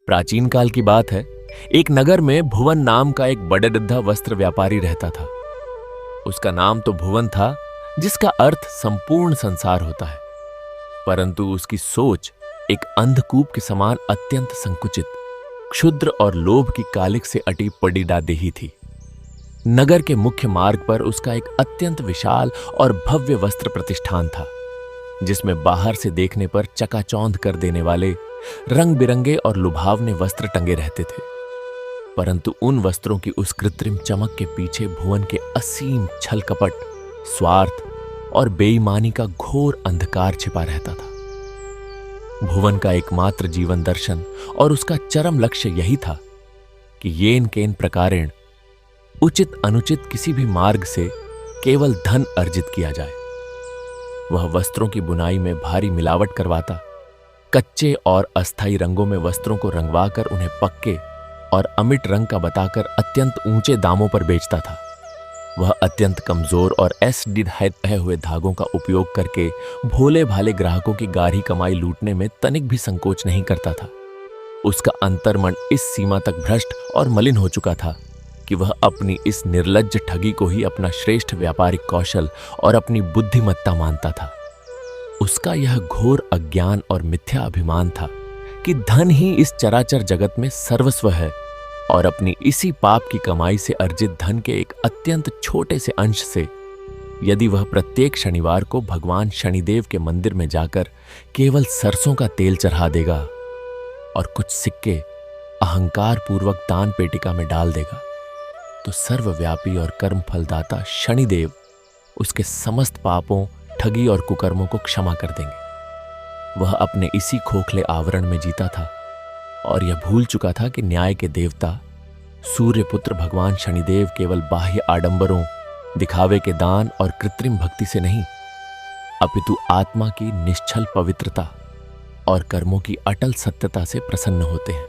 प्राचीन काल की बात है। एक नगर में भुवन नाम का एक बड़े वस्त्र व्यापारी रहता था। उसका नाम तो भुवन था, जिसका अर्थ संपूर्ण संसार होता है, परंतु उसकी सोच एक अंधकूप के समान अत्यंत संकुचित, क्षुद्र और लोभ की कालिक से अटी पड़ी डादेही थी। नगर के मुख्य मार्ग पर उसका एक अत्यंत विशाल और भव्य वस्त्र प्रतिष्ठान था, जिसमें बाहर से देखने पर चकाचौंध कर देने वाले रंग बिरंगे और लुभावने वस्त्र टंगे रहते थे। परंतु उन वस्त्रों की उस कृत्रिम चमक के पीछे भुवन के असीम छल कपट, स्वार्थ और बेईमानी का घोर अंधकार छिपा रहता था। भुवन का एकमात्र जीवन दर्शन और उसका चरम लक्ष्य यही था कि येन केन प्रकारेण उचित अनुचित किसी भी मार्ग से केवल धन अर्जित किया जाए। वह वस्त्रों की बुनाई में भारी मिलावट करवाता, कच्चे और अस्थायी रंगों में वस्त्रों को रंगवाकर उन्हें पक्के और अमिट रंग का बताकर अत्यंत ऊंचे दामों पर बेचता था। वह अत्यंत कमजोर और ऐसे हुए धागों का उपयोग करके भोले भाले ग्राहकों की गाढ़ी कमाई लूटने में तनिक भी संकोच नहीं करता था। उसका अंतर्मन इस सीमा तक भ्रष्ट और मलिन हो चुका था कि वह अपनी इस निर्लज्ज ठगी को ही अपना श्रेष्ठ व्यापारिक कौशल और अपनी बुद्धिमत्ता मानता था। उसका यह घोर अज्ञान और मिथ्या अभिमान था कि धन ही इस चराचर जगत में सर्वस्व है, और अपनी इसी पाप की कमाई से अर्जित धन के एक अत्यंत छोटे से अंश से यदि वह प्रत्येक शनिवार को भगवान शनिदेव के मंदिर में जाकर केवल सरसों का तेल चढ़ा देगा और कुछ सिक्के अहंकार पूर्वक दान पेटिका में डाल देगा, तो सर्वव्यापी और कर्म फलदाता शनिदेव उसके समस्त पापों, ठगी और कुकर्मों को क्षमा कर देंगे। वह अपने इसी खोखले आवरण में जीता था और यह भूल चुका था कि न्याय के देवता सूर्यपुत्र भगवान शनिदेव केवल बाह्य आडंबरों, दिखावे के दान और कृत्रिम भक्ति से नहीं, अपितु आत्मा की निश्चल पवित्रता और कर्मों की अटल सत्यता से प्रसन्न होते हैं।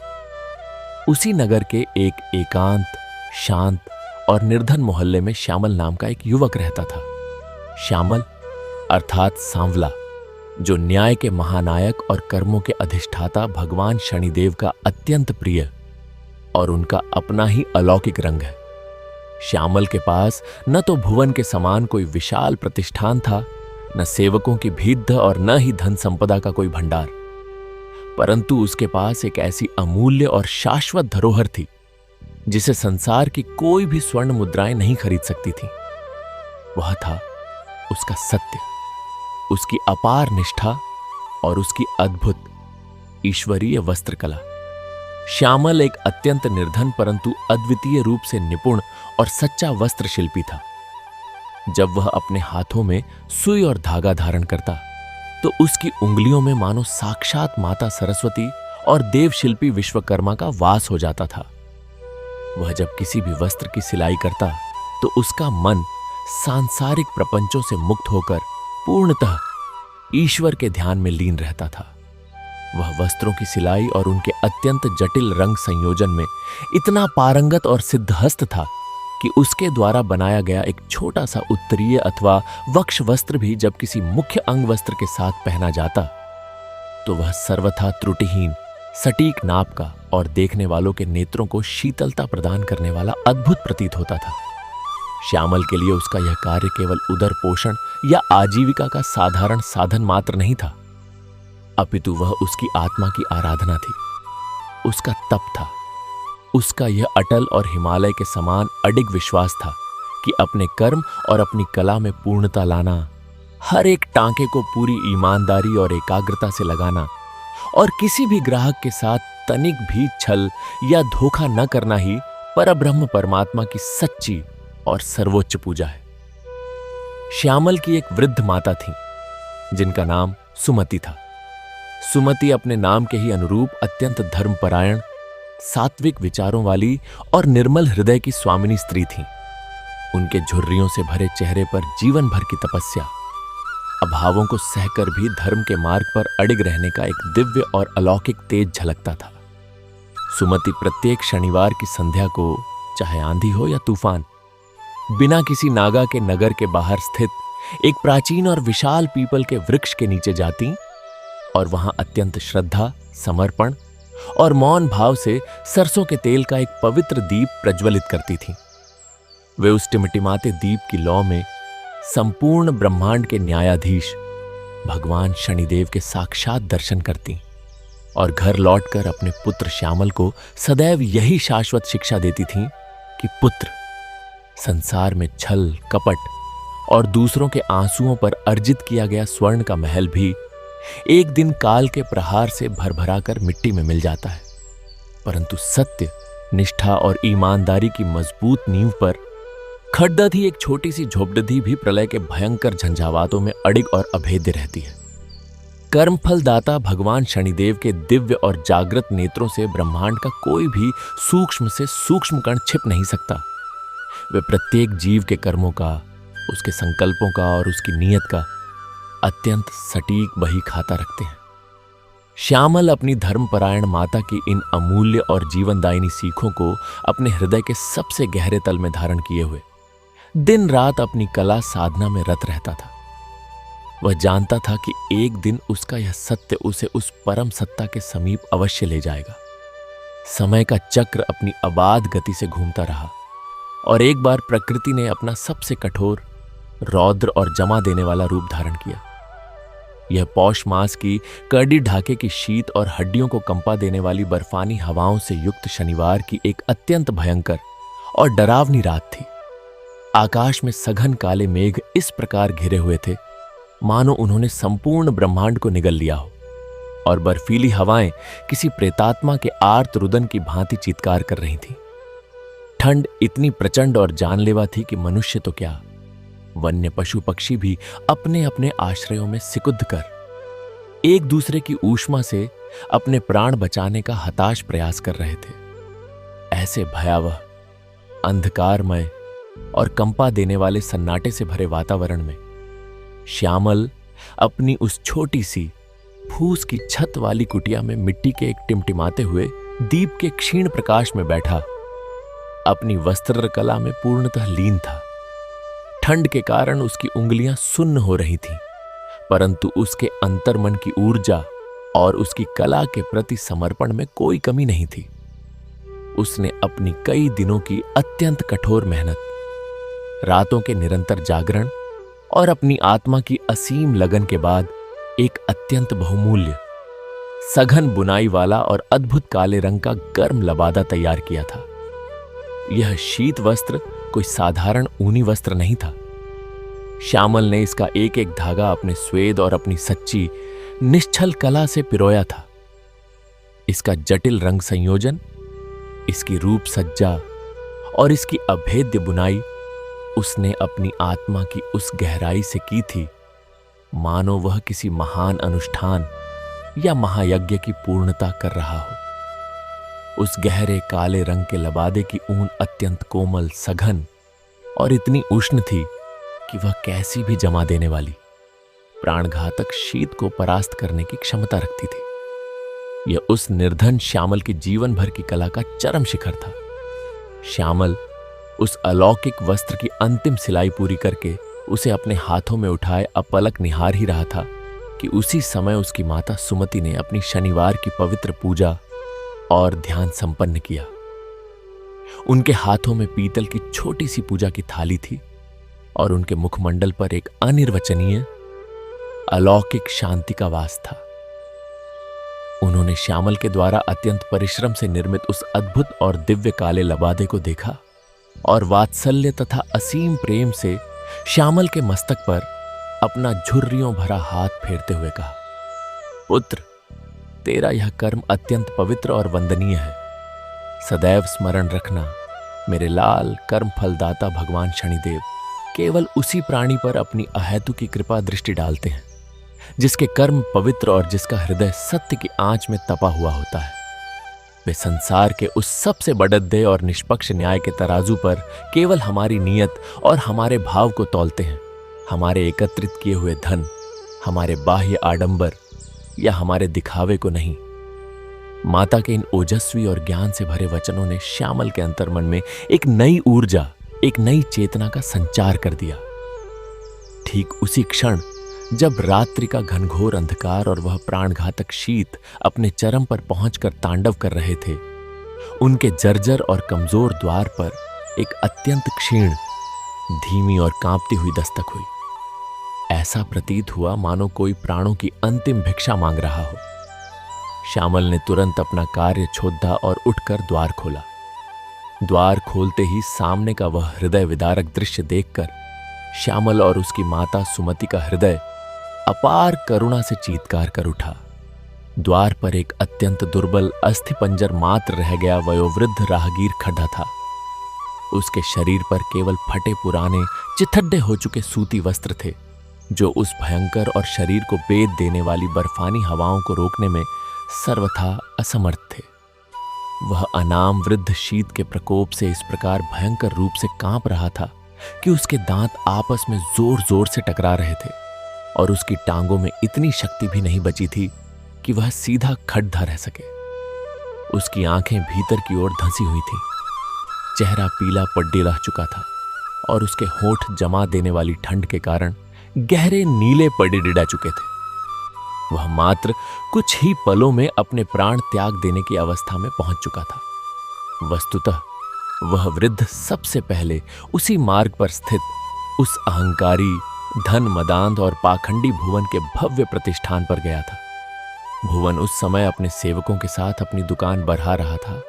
उसी नगर के एक एकांत, शांत और निर्धन मोहल्ले में श्यामल नाम का एक युवक रहता था। श्यामल अर्थात सांवला, जो न्याय के महानायक और कर्मों के अधिष्ठाता भगवान शनिदेव का अत्यंत प्रिय और उनका अपना ही अलौकिक रंग है। श्यामल के पास न तो भुवन के समान कोई विशाल प्रतिष्ठान था, न सेवकों की भीड़ और न ही धन संपदा का कोई भंडार, परंतु उसके पास एक ऐसी अमूल्य और शाश्वत धरोहर थी जिसे संसार की कोई भी स्वर्ण मुद्राएं नहीं खरीद सकती थी। वह था उसका सत्य, उसकी अपार निष्ठा और उसकी अद्भुत ईश्वरीय वस्त्रकला। श्यामल एक अत्यंत निर्धन परंतु अद्वितीय रूप से निपुण और सच्चा वस्त्र शिल्पी था। जब वह अपने हाथों में सुई और धागा धारण करता तो उसकी उंगलियों में मानो साक्षात माता सरस्वती और देव शिल्पी विश्वकर्मा का वास हो जाता था। वह जब किसी भी वस्त्र की सिलाई करता तो उसका मन सांसारिक प्रपंचों से मुक्त होकर पूर्णतः ईश्वर के ध्यान में लीन रहता था। वह वस्त्रों की सिलाई और उनके अत्यंत जटिल रंग संयोजन में इतना पारंगत और सिद्धहस्त था कि उसके द्वारा बनाया गया एक छोटा सा उत्तरीय अथवा वक्ष वस्त्र भी जब किसी मुख्य अंग वस्त्र के साथ पहना जाता तो वह सर्वथा त्रुटिहीन, सटीक नाप का और देखने वालों के नेत्रों को शीतलता प्रदान करने वाला अद्भुत प्रतीत होता था। श्यामल के लिए उसका यह कार्य केवल उदर पोषण या आजीविका का साधारण साधन मात्र नहीं था, अपितु वह उसकी आत्मा की आराधना थी, उसका तप था। उसका यह अटल और हिमालय के समान अडिग विश्वास था कि अपने कर्म और अपनी कला में पूर्णता लाना, हर एक टांके को पूरी ईमानदारी और एकाग्रता से लगाना और किसी भी ग्राहक के साथ तनिक भी छल या धोखा न करना ही परब्रह्म परमात्मा की सच्ची और सर्वोच्च पूजा है। श्यामल की एक वृद्ध माता थी जिनका नाम सुमति था। सुमति अपने नाम के ही अनुरूप अत्यंत धर्मपरायण, सात्विक विचारों वाली और निर्मल हृदय की स्वामिनी स्त्री थी। उनके झुर्रियों से भरे चेहरे पर जीवन भर की तपस्या, अभावों को सहकर भी धर्म के मार्ग पर अडिग रहने का एक दिव्य और अलौकिक तेज झलकता था। सुमति प्रत्येक शनिवार की संध्या को, चाहे आंधी हो या तूफान, बिना किसी नागा के नगर के बाहर स्थित एक प्राचीन और विशाल पीपल के वृक्ष के नीचे जाती और वहां अत्यंत श्रद्धा, समर्पण और मौन भाव से सरसों के तेल का एक पवित्र दीप प्रज्वलित करती थीं। वे उस टिमटिमाते दीप की लौ में संपूर्ण ब्रह्मांड के न्यायाधीश भगवान शनिदेव के साक्षात दर्शन करती और घर लौटकर अपने पुत्र श्यामल को सदैव यही शाश्वत शिक्षा देती थीं कि पुत्र, संसार में छल कपट और दूसरों के आंसुओं पर अर्जित किया गया स्वर्ण का महल भी एक दिन काल के प्रहार से भरभरा कर मिट्टी में मिल जाता है, परंतु सत्य, निष्ठा और ईमानदारी की मजबूत नींव पर खड्डा थी एक छोटी सी झोपड़ी भी प्रलय के भयंकर झंझावातों में अडिग और अभेद्य रहती है। कर्मफल दाता भगवान शनिदेव के दिव्य और जागृत नेत्रों से ब्रह्मांड का कोई भी सूक्ष्म से सूक्ष्म कण छिप नहीं सकता। वे प्रत्येक जीव के कर्मों का, उसके संकल्पों का और उसकी नीयत का अत्यंत सटीक बही खाता रखते हैं। श्यामल अपनी धर्मपरायण माता की इन अमूल्य और जीवनदायिनी सीखों को अपने हृदय के सबसे गहरे तल में धारण किए हुए दिन रात अपनी कला साधना में रत रहता था। वह जानता था कि एक दिन उसका यह सत्य उसे उस परम सत्ता के समीप अवश्य ले जाएगा। समय का चक्र अपनी अबाध गति से घूमता रहा और एक बार प्रकृति ने अपना सबसे कठोर, रौद्र और जमा देने वाला रूप धारण किया। यह पौष मास की कड़ी ढाके की शीत और हड्डियों को कंपा देने वाली बर्फानी हवाओं से युक्त शनिवार की एक अत्यंत भयंकर और डरावनी रात थी। आकाश में सघन काले मेघ इस प्रकार घिरे हुए थे मानो उन्होंने संपूर्ण ब्रह्मांड को निगल लिया हो, और बर्फीली हवाएं किसी प्रेतात्मा के आर्त रुदन की भांति चीत्कार कर रही थीं। ठंड इतनी प्रचंड और जानलेवा थी कि मनुष्य तो क्या, वन्य पशु पक्षी भी अपने अपने आश्रयों में सिकुड़ कर एक दूसरे की ऊष्मा से अपने प्राण बचाने का हताश प्रयास कर रहे थे। ऐसे भयावह, अंधकारमय और कंपा देने वाले सन्नाटे से भरे वातावरण में श्यामल अपनी उस छोटी सी फूस की छत वाली कुटिया में मिट्टी के एक टिमटिमाते हुए दीप के क्षीण प्रकाश में बैठा अपनी वस्त्र कला में पूर्णतः लीन था। ठंड के कारण उसकी उंगलियां सुन्न हो रही थीं, परंतु उसके अंतर्मन की ऊर्जा और उसकी कला के प्रति समर्पण में कोई कमी नहीं थी। उसने अपनी कई दिनों की अत्यंत कठोर मेहनत, रातों के निरंतर जागरण और अपनी आत्मा की असीम लगन के बाद एक अत्यंत बहुमूल्य, सघन बुनाई वाला और अद्भुत काले रंग का गर्म लबादा तैयार किया था। यह शीत वस्त्र कोई साधारण ऊनी वस्त्र नहीं था। श्यामल ने इसका एक एक धागा अपने स्वेद और अपनी सच्ची निश्चल कला से पिरोया था। इसका जटिल रंग संयोजन, इसकी रूप सज्जा और इसकी अभेद्य बुनाई उसने अपनी आत्मा की उस गहराई से की थी मानो वह किसी महान अनुष्ठान या महायज्ञ की पूर्णता कर रहा हो। उस गहरे काले रंग के लबादे की ऊन अत्यंत कोमल, सघन और इतनी उष्ण थी कि वह कैसी भी जमा देने वाली प्राणघातक शीत को परास्त करने की क्षमता रखती थी। यह उस निर्धन श्यामल की जीवन भर की कला का चरम शिखर था। श्यामल उस अलौकिक वस्त्र की अंतिम सिलाई पूरी करके उसे अपने हाथों में उठाए अपलक निहार ही रहा था कि उसी समय उसकी माता सुमति ने अपनी शनिवार की पवित्र पूजा और ध्यान संपन्न किया। उनके हाथों में पीतल की छोटी सी पूजा की थाली थी और उनके मुखमंडल पर एक अनिर्वचनीय अलौकिक शांति का वास था। उन्होंने श्यामल के द्वारा अत्यंत परिश्रम से निर्मित उस अद्भुत और दिव्य काले लबादे को देखा और वात्सल्य तथा असीम प्रेम से श्यामल के मस्तक पर अपना झुर्रियों भरा हाथ फेरते हुए कहा, पुत्र, तेरा यह कर्म अत्यंत पवित्र और वंदनीय है। सदैव स्मरण रखना, मेरे लाल कर्म फलदाता भगवान शनिदेव केवल उसी प्राणी पर अपनी अहेतु की कृपा दृष्टि डालते हैं जिसके कर्म पवित्र और जिसका हृदय सत्य की आंच में तपा हुआ होता है। वे संसार के उस सबसे बड़द्दे और निष्पक्ष न्याय के तराजू पर केवल हमारी नीयत और हमारे भाव को तौलते हैं, हमारे एकत्रित किए हुए धन, हमारे बाह्य आडंबर या हमारे दिखावे को नहीं। माता के इन ओजस्वी और ज्ञान से भरे वचनों ने श्यामल के अंतर्मन में एक नई ऊर्जा, एक नई चेतना का संचार कर दिया। ठीक उसी क्षण जब रात्रि का घनघोर अंधकार और वह प्राणघातक शीत अपने चरम पर पहुंचकर तांडव कर रहे थे, उनके जर्जर और कमजोर द्वार पर एक अत्यंत क्षीण, धीमी और कांपती हुई दस्तक हुई। ऐसा प्रतीत हुआ मानो कोई प्राणों की अंतिम भिक्षा मांग रहा हो। श्यामल ने तुरंत अपना कार्य छोड़ा और उठकर द्वार खोला। द्वार खोलते ही सामने का वह हृदय विदारक दृश्य देखकर श्यामल और उसकी माता सुमति का हृदय अपार करुणा से चीत्कार कर उठा। द्वार पर एक अत्यंत दुर्बल अस्थिपंजर मात्र रह गया वयोवृद्ध राहगीर खड़ा था। उसके शरीर पर केवल फटे पुराने चिथड्डे हो चुके सूती वस्त्र थे, जो उस भयंकर और शरीर को बेध देने वाली बर्फानी हवाओं को रोकने में सर्वथा असमर्थ थे। वह अनाम वृद्ध शीत के प्रकोप से इस प्रकार भयंकर रूप से कांप रहा था कि उसके दांत आपस में जोर जोर से टकरा रहे थे और उसकी टांगों में इतनी शक्ति भी नहीं बची थी कि वह सीधा खड़ा रह सके। उसकी आंखें भीतर की ओर धंसी हुई थीं, चेहरा पीला पड्डीला चुका था और उसके होंठ जमा देने वाली ठंड के कारण गहरे नीले पड़े डिडा चुके थे। वह मात्र कुछ ही पलों में अपने प्राण त्याग देने की अवस्था में पहुंच चुका था। वस्तुतः वह वृद्ध सबसे पहले उसी मार्ग पर स्थित उस अहंकारी, धन मदांध और पाखंडी भुवन के भव्य प्रतिष्ठान पर गया था। भुवन उस समय अपने सेवकों के साथ अपनी दुकान बढ़ा रहा था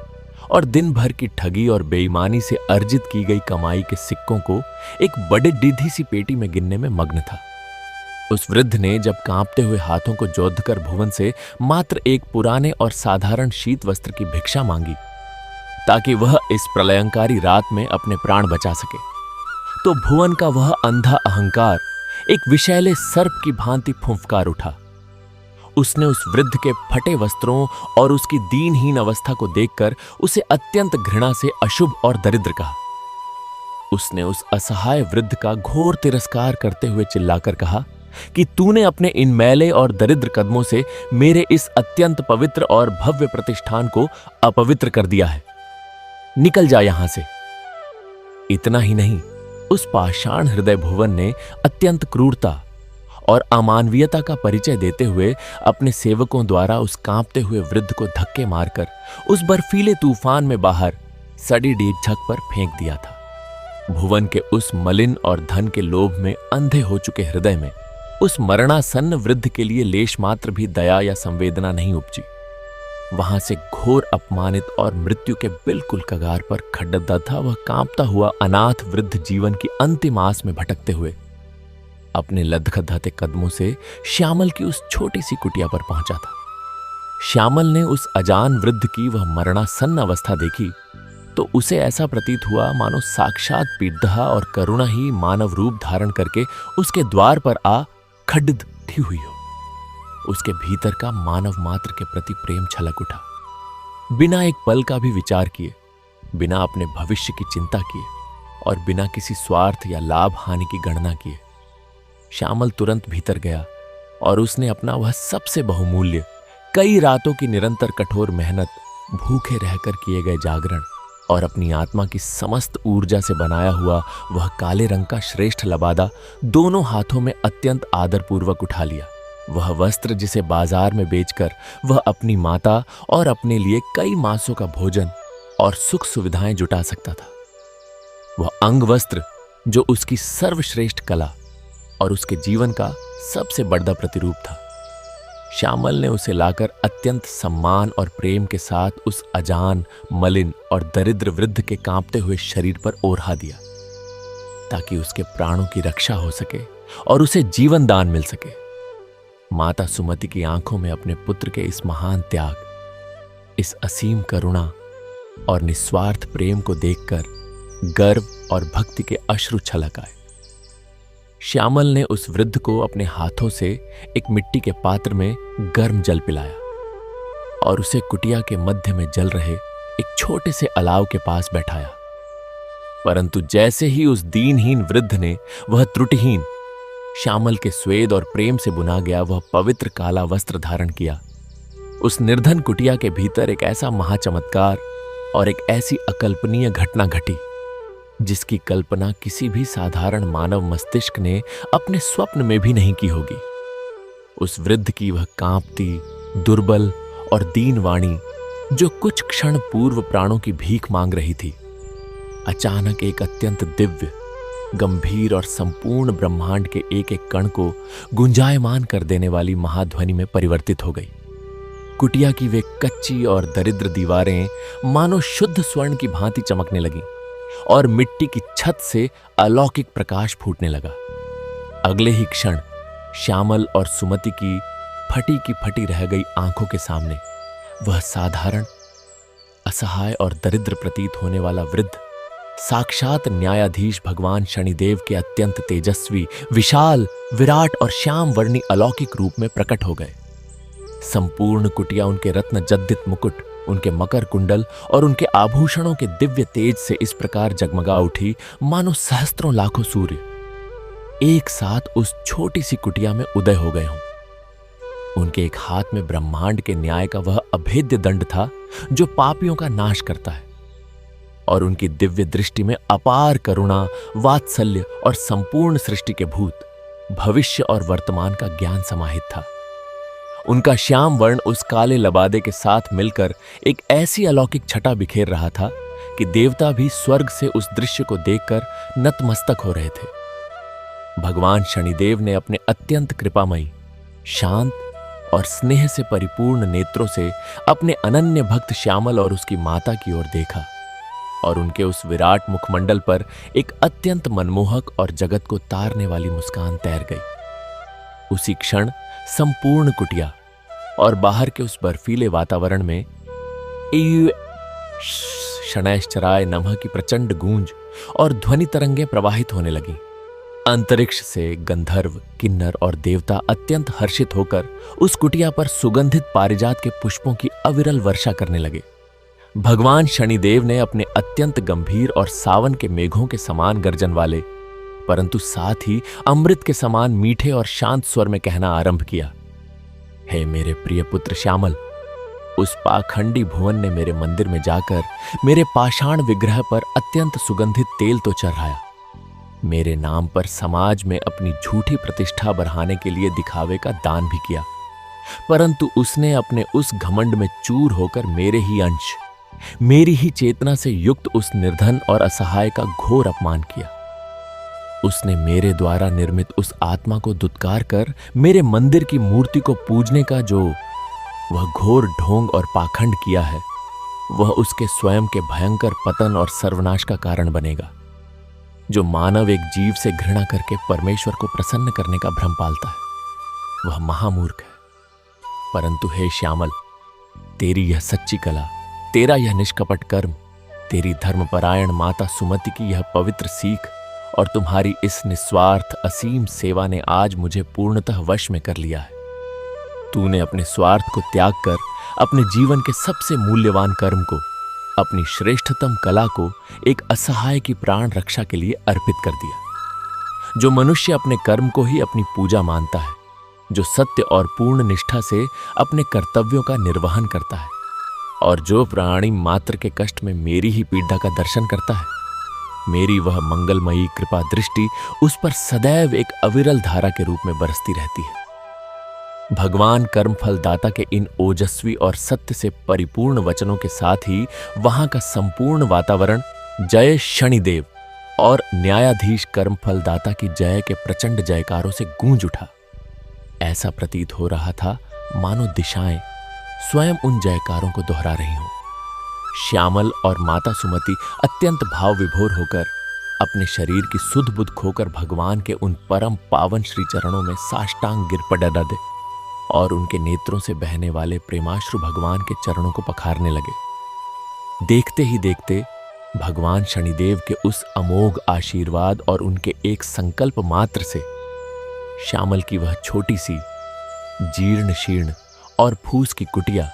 और दिन भर की ठगी और बेईमानी से अर्जित की गई कमाई के सिक्कों को एक बड़े डिधी सी पेटी में गिनने में मग्न था। उस वृद्ध ने जब कांपते हुए हाथों को जोधकर भुवन से मात्र एक पुराने और साधारण शीत वस्त्र की भिक्षा मांगी ताकि वह इस प्रलयंकारी रात में अपने प्राण बचा सके, तो भुवन का वह अंधा अहंकार एक विषैले सर्प की भांति फुंफकार उठा। उसने उस वृद्ध के फटे वस्त्रों और उसकी दीनहीन अवस्था को देखकर उसे अत्यंत घृणा से अशुभ और दरिद्र कहा। उसने उस असहाय वृद्ध का घोर तिरस्कार करते हुए चिल्लाकर कहा कि तूने अपने इन मैले और दरिद्र कदमों से मेरे इस अत्यंत पवित्र और भव्य प्रतिष्ठान को अपवित्र कर दिया है। निकल जा यहां से। इतना ही नहीं, उस पाषाण हृदय भुवन ने अत्यंत क्रूरता और अमानवीयता का परिचय देते हुए अपने सेवकों द्वारा उस कांपते हुए वृद्ध को धक्के मारकर उस बर्फीले तूफान में बाहर सड़ी डीझक पर फेंक दिया था। भुवन के उस मलिन और धन के लोभ में अंधे हो चुके हृदय में उस मरणासन्न वृद्ध के लिए लेश मात्र भी दया या संवेदना नहीं उपजी। वहां से घोर अपमानित और मृत्यु के बिल्कुल कगार पर खड़ा था वह कांपता हुआ अनाथ वृद्ध जीवन की अंतिम आस में भटकते हुए अपने लदखदाते कदमों से श्यामल की उस छोटी सी कुटिया पर पहुंचा था। श्यामल ने उस अजान वृद्ध की वह मरणासन्न अवस्था देखी तो उसे ऐसा प्रतीत हुआ मानो साक्षात पीड़िता और करुणा ही मानव रूप धारण करके उसके द्वार पर आ खड़ी हुई हो। उसके भीतर का मानव मात्र के प्रति प्रेम छलक उठा। बिना एक पल का भी विचार किए, बिना अपने भविष्य की चिंता किए और बिना किसी स्वार्थ या लाभ हानि की गणना किए श्यामल तुरंत भीतर गया और उसने अपना वह सबसे बहुमूल्य, कई रातों की निरंतर कठोर मेहनत, भूखे रहकर किए गए जागरण और अपनी आत्मा की समस्त ऊर्जा से बनाया हुआ वह काले रंग का श्रेष्ठ लबादा दोनों हाथों में अत्यंत आदरपूर्वक उठा लिया। वह वस्त्र जिसे बाजार में बेचकर वह अपनी माता और अपने लिए कई मासों का भोजन और सुख सुविधाएं जुटा सकता था। वह अंग वस्त्र जो उसकी सर्वश्रेष्ठ कला और उसके जीवन का सबसे बड़ा प्रतिरूप था। श्यामल ने उसे लाकर अत्यंत सम्मान और प्रेम के साथ उस अजान, मलिन और दरिद्र वृद्ध के कांपते हुए शरीर पर ओढ़ा दिया ताकि उसके प्राणों की रक्षा हो सके और उसे जीवन दान मिल सके। माता सुमति की आंखों में अपने पुत्र के इस महान त्याग, इस असीम करुणा और निस्वार्थ प्रेम को देखकर गर्व और भक्ति के अश्रु छलक आए। श्यामल ने उस वृद्ध को अपने हाथों से एक मिट्टी के पात्र में गर्म जल पिलाया और उसे कुटिया के मध्य में जल रहे एक छोटे से अलाव के पास बैठाया। परंतु जैसे ही उस दीनहीन वृद्ध ने वह त्रुटिहीन, श्यामल के स्वेद और प्रेम से बुना गया वह पवित्र काला वस्त्र धारण किया, उस निर्धन कुटिया के भीतर एक ऐसा महाचमत्कार और एक ऐसी अकल्पनीय घटना घटी जिसकी कल्पना किसी भी साधारण मानव मस्तिष्क ने अपने स्वप्न में भी नहीं की होगी। उस वृद्ध की वह कांपती, दुर्बल और दीन वाणी जो कुछ क्षण पूर्व प्राणों की भीख मांग रही थी, अचानक एक अत्यंत दिव्य, गंभीर और संपूर्ण ब्रह्मांड के एक एक कण को गुंजायमान कर देने वाली महाध्वनि में परिवर्तित हो गई। कुटिया की वे कच्ची और दरिद्र दीवारें मानो शुद्ध स्वर्ण की भांति चमकने लगीं और मिट्टी की छत से अलौकिक प्रकाश फूटने लगा। अगले ही क्षण श्यामल और सुमति की फटी रह गई आंखों के सामने वह साधारण, असहाय और दरिद्र प्रतीत होने वाला वृद्ध साक्षात न्यायाधीश भगवान शनिदेव के अत्यंत तेजस्वी, विशाल, विराट और श्याम वर्णी अलौकिक रूप में प्रकट हो गए। संपूर्ण कुटिया उनके रत्न जद्दित मुकुट, उनके मकर कुंडल और उनके आभूषणों के दिव्य तेज से इस प्रकार जगमगा उठी मानो सहस्त्रों लाखों सूर्य एक साथ उस छोटी सी कुटिया में उदय हो गए हों। उनके एक हाथ में ब्रह्मांड के न्याय का वह अभेद्य दंड था जो पापियों का नाश करता है, और उनकी दिव्य दृष्टि में अपार करुणा, वात्सल्य और संपूर्ण सृष्टि के भूत, भविष्य और वर्तमान का ज्ञान समाहित था। उनका श्याम वर्ण उस काले लबादे के साथ मिलकर एक ऐसी अलौकिक छटा बिखेर रहा था कि देवता भी स्वर्ग से उस दृश्य को देखकर नतमस्तक हो रहे थे। भगवान शनिदेव ने अपने अत्यंत कृपामयी, शांत और स्नेह से परिपूर्ण नेत्रों से अपने अनन्य भक्त श्यामल और उसकी माता की ओर देखा, और उनके उस विराट मुखमंडल पर एक अत्यंत मनमोहक और जगत को तारने वाली मुस्कान तैर गई। उसी क्षण संपूर्ण कुटिया और बाहर के उस बर्फीले वातावरण में शनैश्चराय नमः की प्रचंड गूंज और ध्वनि तरंगें प्रवाहित होने लगीं। अंतरिक्ष से गंधर्व, किन्नर और देवता अत्यंत हर्षित होकर उस कुटिया पर सुगंधित पारिजात के पुष्पों की अविरल वर्षा करने लगे। भगवान शनिदेव ने अपने अत्यंत गंभीर और सावन के मेघों के समान गर्जन वाले, परंतु साथ ही अमृत के समान मीठे और शांत स्वर में कहना आरंभ किया, हे मेरे प्रिय पुत्र श्यामल, उस पाखंडी भुवन ने मेरे मंदिर में जाकर मेरे पाषाण विग्रह पर अत्यंत सुगंधित तेल तो चढ़ाया, मेरे नाम पर समाज में अपनी झूठी प्रतिष्ठा बढ़ाने के लिए दिखावे का दान भी किया, परंतु उसने अपने उस घमंड में चूर होकर मेरे ही अंश, मेरी ही चेतना से युक्त उस निर्धन और असहाय का घोर अपमान किया। उसने मेरे द्वारा निर्मित उस आत्मा को दुत्कार कर मेरे मंदिर की मूर्ति को पूजने का जो वह घोर ढोंग और पाखंड किया है, वह उसके स्वयं के भयंकर पतन और सर्वनाश का कारण बनेगा। जो मानव एक जीव से घृणा करके परमेश्वर को प्रसन्न करने का भ्रम पालता है, वह महामूर्ख है। परंतु हे श्यामल, तेरी यह सच्ची कला, तेरा यह निष्कपट कर्म, तेरी धर्मपरायण माता सुमति की यह पवित्र सीख और तुम्हारी इस निस्वार्थ असीम सेवा ने आज मुझे पूर्णतः वश में कर लिया है। तूने अपने स्वार्थ को त्याग कर अपने जीवन के सबसे मूल्यवान कर्म को, अपनी श्रेष्ठतम कला को एक असहाय की प्राण रक्षा के लिए अर्पित कर दिया। जो मनुष्य अपने कर्म को ही अपनी पूजा मानता है, जो सत्य और पूर्ण निष्ठा से अपने कर्तव्यों का निर्वहन करता है, और जो प्राणी मात्र के कष्ट में मेरी ही पीड़ा का दर्शन करता है, मेरी वह मंगलमयी कृपा दृष्टि उस पर सदैव एक अविरल धारा के रूप में बरसती रहती है। भगवान कर्मफल दाता के इन ओजस्वी और सत्य से परिपूर्ण वचनों के साथ ही वहां का संपूर्ण वातावरण जय शनिदेव और न्यायाधीश कर्मफल दाता की जय के प्रचंड जयकारों से गूंज उठा। ऐसा प्रतीत हो रहा था मानो दिशाएं स्वयं उन जयकारों को दोहरा रही हों। श्यामल और माता सुमति अत्यंत भाव विभोर होकर अपने शरीर की सुध बुध खोकर भगवान के उन परम पावन श्री चरणों में साष्टांग गिर पड़े और उनके नेत्रों से बहने वाले प्रेमाश्रु भगवान के चरणों को पखारने लगे। देखते ही देखते भगवान शनिदेव के उस अमोघ आशीर्वाद और उनके एक संकल्प मात्र से श्यामल की वह छोटी सी जीर्ण शीर्ण और फूस की कुटिया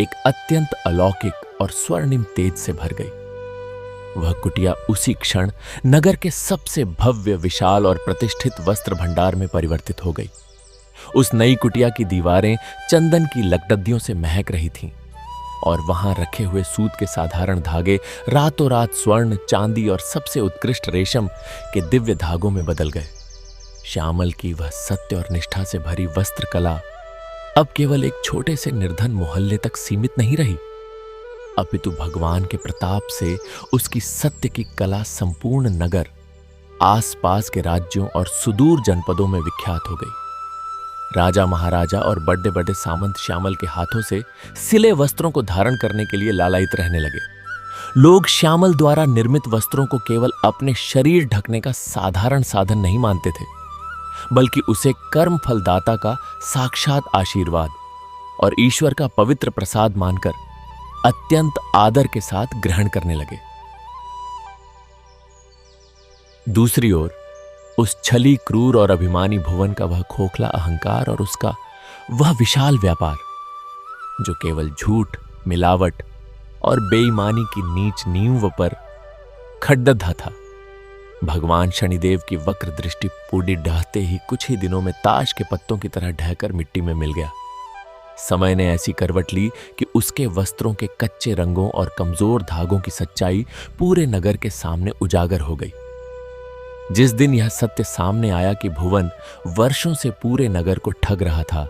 एक अत्यंत अलौकिक और स्वर्णिम तेज से भर गई। वह कुटिया उसी क्षण नगर के सबसे भव्य, विशाल और प्रतिष्ठित वस्त्र भंडार में परिवर्तित हो गई। उस नई कुटिया की दीवारें चंदन की लकड़ियों से महक रही थीं और वहां रखे हुए सूत के साधारण धागे रातों रात स्वर्ण, चांदी और सबसे उत्कृष्ट रेशम के दिव्य धागों में बदल गए। श्यामल की वह सत्य और निष्ठा से भरी वस्त्र कला अब केवल एक छोटे से निर्धन मोहल्ले तक सीमित नहीं रही, अपितु भगवान के प्रताप से उसकी सत्य की कला संपूर्ण नगर, आसपास के राज्यों और सुदूर जनपदों में विख्यात हो गई। राजा महाराजा और बड़े बड़े सामंत श्यामल के हाथों से सिले वस्त्रों को धारण करने के लिए लालायित रहने लगे। लोग श्यामल द्वारा निर्मित वस्त्रों को केवल अपने शरीर ढकने का साधारण साधन नहीं मानते थे, बल्कि उसे कर्म फलदाता का साक्षात आशीर्वाद और ईश्वर का पवित्र प्रसाद मानकर अत्यंत आदर के साथ ग्रहण करने लगे। दूसरी ओर उस छली, क्रूर और अभिमानी भुवन का वह खोखला अहंकार और उसका वह विशाल व्यापार, जो केवल झूठ, मिलावट और बेईमानी की नीच नींव पर खड़दधा था, भगवान शनिदेव की वक्र दृष्टि पूरी ढहते ही कुछ ही दिनों में ताश के पत्तों की तरह ढहकर मिट्टी में मिल गया। समय ने ऐसी करवट ली कि उसके वस्त्रों के कच्चे रंगों और कमजोर धागों की सच्चाई पूरे नगर के सामने उजागर हो गई। जिस दिन यह सत्य सामने आया कि भुवन वर्षों से पूरे नगर को ठग रहा था,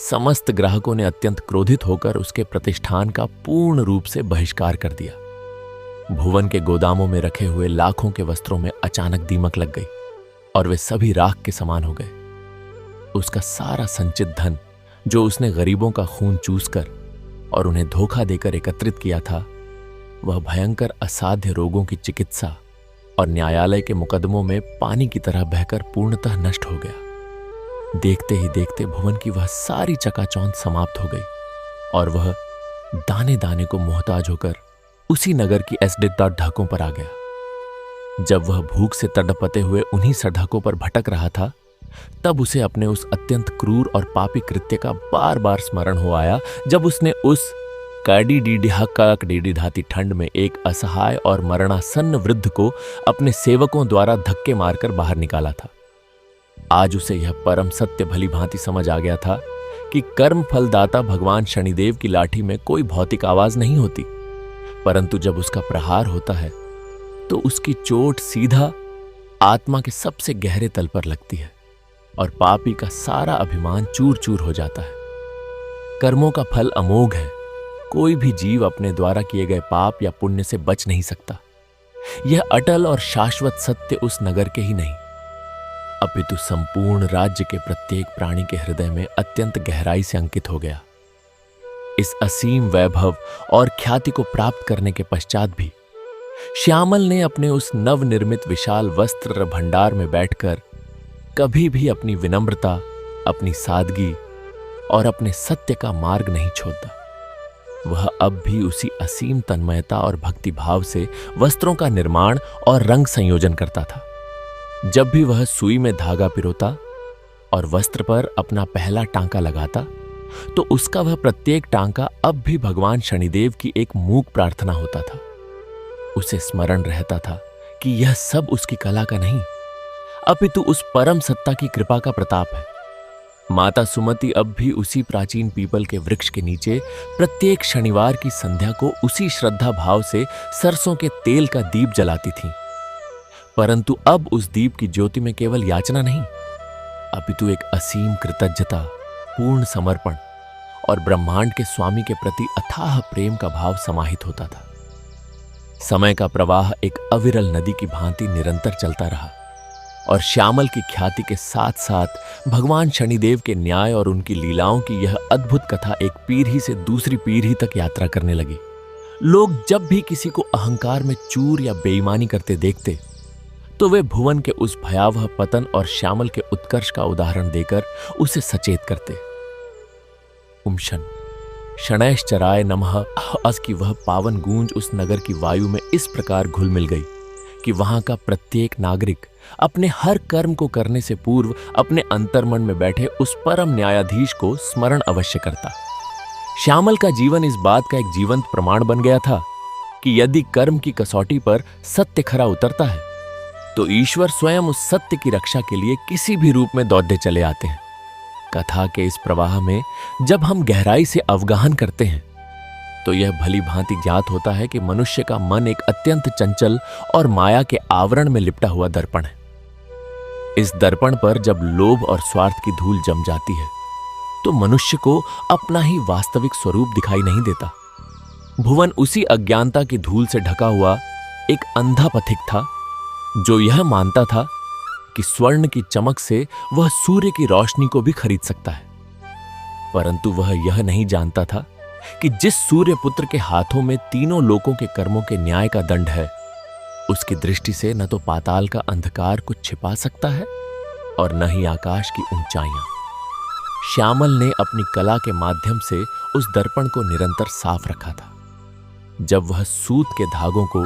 समस्त ग्राहकों ने अत्यंत क्रोधित होकर उसके प्रतिष्ठान का पूर्ण रूप से बहिष्कार कर दिया। भुवन के गोदामों में रखे हुए लाखों के वस्त्रों में अचानक दीमक लग गई और वे सभी राख के समान हो गए। उसका सारा संचित धन, जो उसने गरीबों का खून चूसकर और उन्हें धोखा देकर एकत्रित किया था, वह भयंकर असाध्य रोगों की चिकित्सा और न्यायालय के मुकदमों में पानी की तरह बहकर पूर्णतः नष्ट हो गया। देखते ही देखते भुवन की वह सारी चकाचौंध समाप्त हो गई और वह दाने दाने को मोहताज होकर उसी नगर की एसडिट्टा ढाकों पर आ गया। जब वह भूख से तड़पते हुए उन्हीं सड़कों पर भटक रहा था, तब उसे अपने उस अत्यंत क्रूर और पापी कृत्य का बार बार स्मरण हो आया, जब उसने उस काडी डीडी हक्काक डीडी धाती ठंड में एक असहाय और मरणासन्न वृद्ध को अपने सेवकों द्वारा धक्के मारकर बाहर निकाला था। आज उसे यह परम सत्य भली भांति समझ आ गया था कि कर्म फलदाता भगवान शनिदेव की लाठी में कोई भौतिक आवाज नहीं होती, परंतु जब उसका प्रहार होता है तो उसकी चोट सीधा आत्मा के सबसे गहरे तल पर लगती है और पापी का सारा अभिमान चूर चूर हो जाता है। कर्मों का फल अमोघ है, कोई भी जीव अपने द्वारा किए गए पाप या पुण्य से बच नहीं सकता। यह अटल और शाश्वत सत्य उस नगर के ही नहीं, अपितु संपूर्ण राज्य के प्रत्येक प्राणी के हृदय में अत्यंत गहराई से अंकित हो गया। इस असीम वैभव और ख्याति को प्राप्त करने के पश्चात भी श्यामल ने अपने उस नवनिर्मित विशाल वस्त्र भंडार में बैठकर कभी भी अपनी विनम्रता, अपनी सादगी और अपने सत्य का मार्ग नहीं छोड़ा। वह अब भी उसी असीम तन्मयता और भक्ति भाव से वस्त्रों का निर्माण और रंग संयोजन करता था। जब भी वह सुई में धागा पिरोता और वस्त्र पर अपना पहला टांका लगाता, तो उसका वह प्रत्येक टांका अब भी भगवान शनिदेव की एक मूक प्रार्थना होता था। उसे स्मरण रहता था कि यह सब उसकी कला का नहीं, अपितु उस परम सत्ता की कृपा का प्रताप है। माता सुमति अब भी उसी प्राचीन पीपल के वृक्ष के नीचे प्रत्येक शनिवार की संध्या को उसी श्रद्धा भाव से सरसों के तेल का दीप जलाती थीं। परंतु अब उस दीप की ज्योति में केवल याचना नहीं, अपितु एक असीम कृतज्ञता, पूर्ण समर्पण और ब्रह्मांड के स्वामी के प्रति अथाह प्रेम का भाव समाहित होता था। समय का प्रवाह एक अविरल नदी की भांति निरंतर चलता रहा और श्यामल की ख्याति के साथ साथ भगवान शनिदेव के न्याय और उनकी लीलाओं की यह अद्भुत कथा एक पीढ़ी से दूसरी पीढ़ी तक यात्रा करने लगी। लोग जब भी किसी को अहंकार में चूर या बेईमानी करते देखते, तो वे भुवन के उस भयावह पतन और श्यामल के उत्कर्ष का उदाहरण देकर उसे सचेत करते। उमशन शनैश्चराय नमः अस की वह पावन गूंज उस नगर की वायु में इस प्रकार घुल मिल गई कि वहां का प्रत्येक नागरिक अपने हर कर्म को करने से पूर्व अपने अंतर्मन में बैठे उस परम न्यायाधीश को स्मरण अवश्य करता। श्यामल का जीवन इस बात का एक जीवंत प्रमाण बन गया था कि यदि कर्म की कसौटी पर सत्य खरा उतरता है, तो ईश्वर स्वयं उस सत्य की रक्षा के लिए किसी भी रूप में दौड़ते चले आते हैं। कथा के इस प्रवाह में जब हम गहराई से अवगाहन करते हैं, तो यह भली भांति ज्ञात होता है कि मनुष्य का मन एक अत्यंत चंचल और माया के आवरण में लिपटा हुआ दर्पण है। इस दर्पण पर जब लोभ और स्वार्थ की धूल जम जाती है तो मनुष्य को अपना ही वास्तविक स्वरूप दिखाई नहीं देता। भुवन उसी अज्ञानता की धूल से ढका हुआ एक अंधा पथिक था जो यह मानता था कि स्वर्ण की चमक से वह सूर्य की रोशनी को भी खरीद सकता है, परंतु वह यह नहीं जानता था कि जिस सूर्य पुत्र के हाथों में तीनों लोकों के कर्मों के न्याय का दंड है, उसकी दृष्टि से न तो पाताल का अंधकार कुछ छिपा सकता है और न ही आकाश की ऊंचाइयां। श्यामल ने अपनी कला के माध्यम से उस दर्पण को निरंतर साफ रखा था। जब वह सूत के धागों को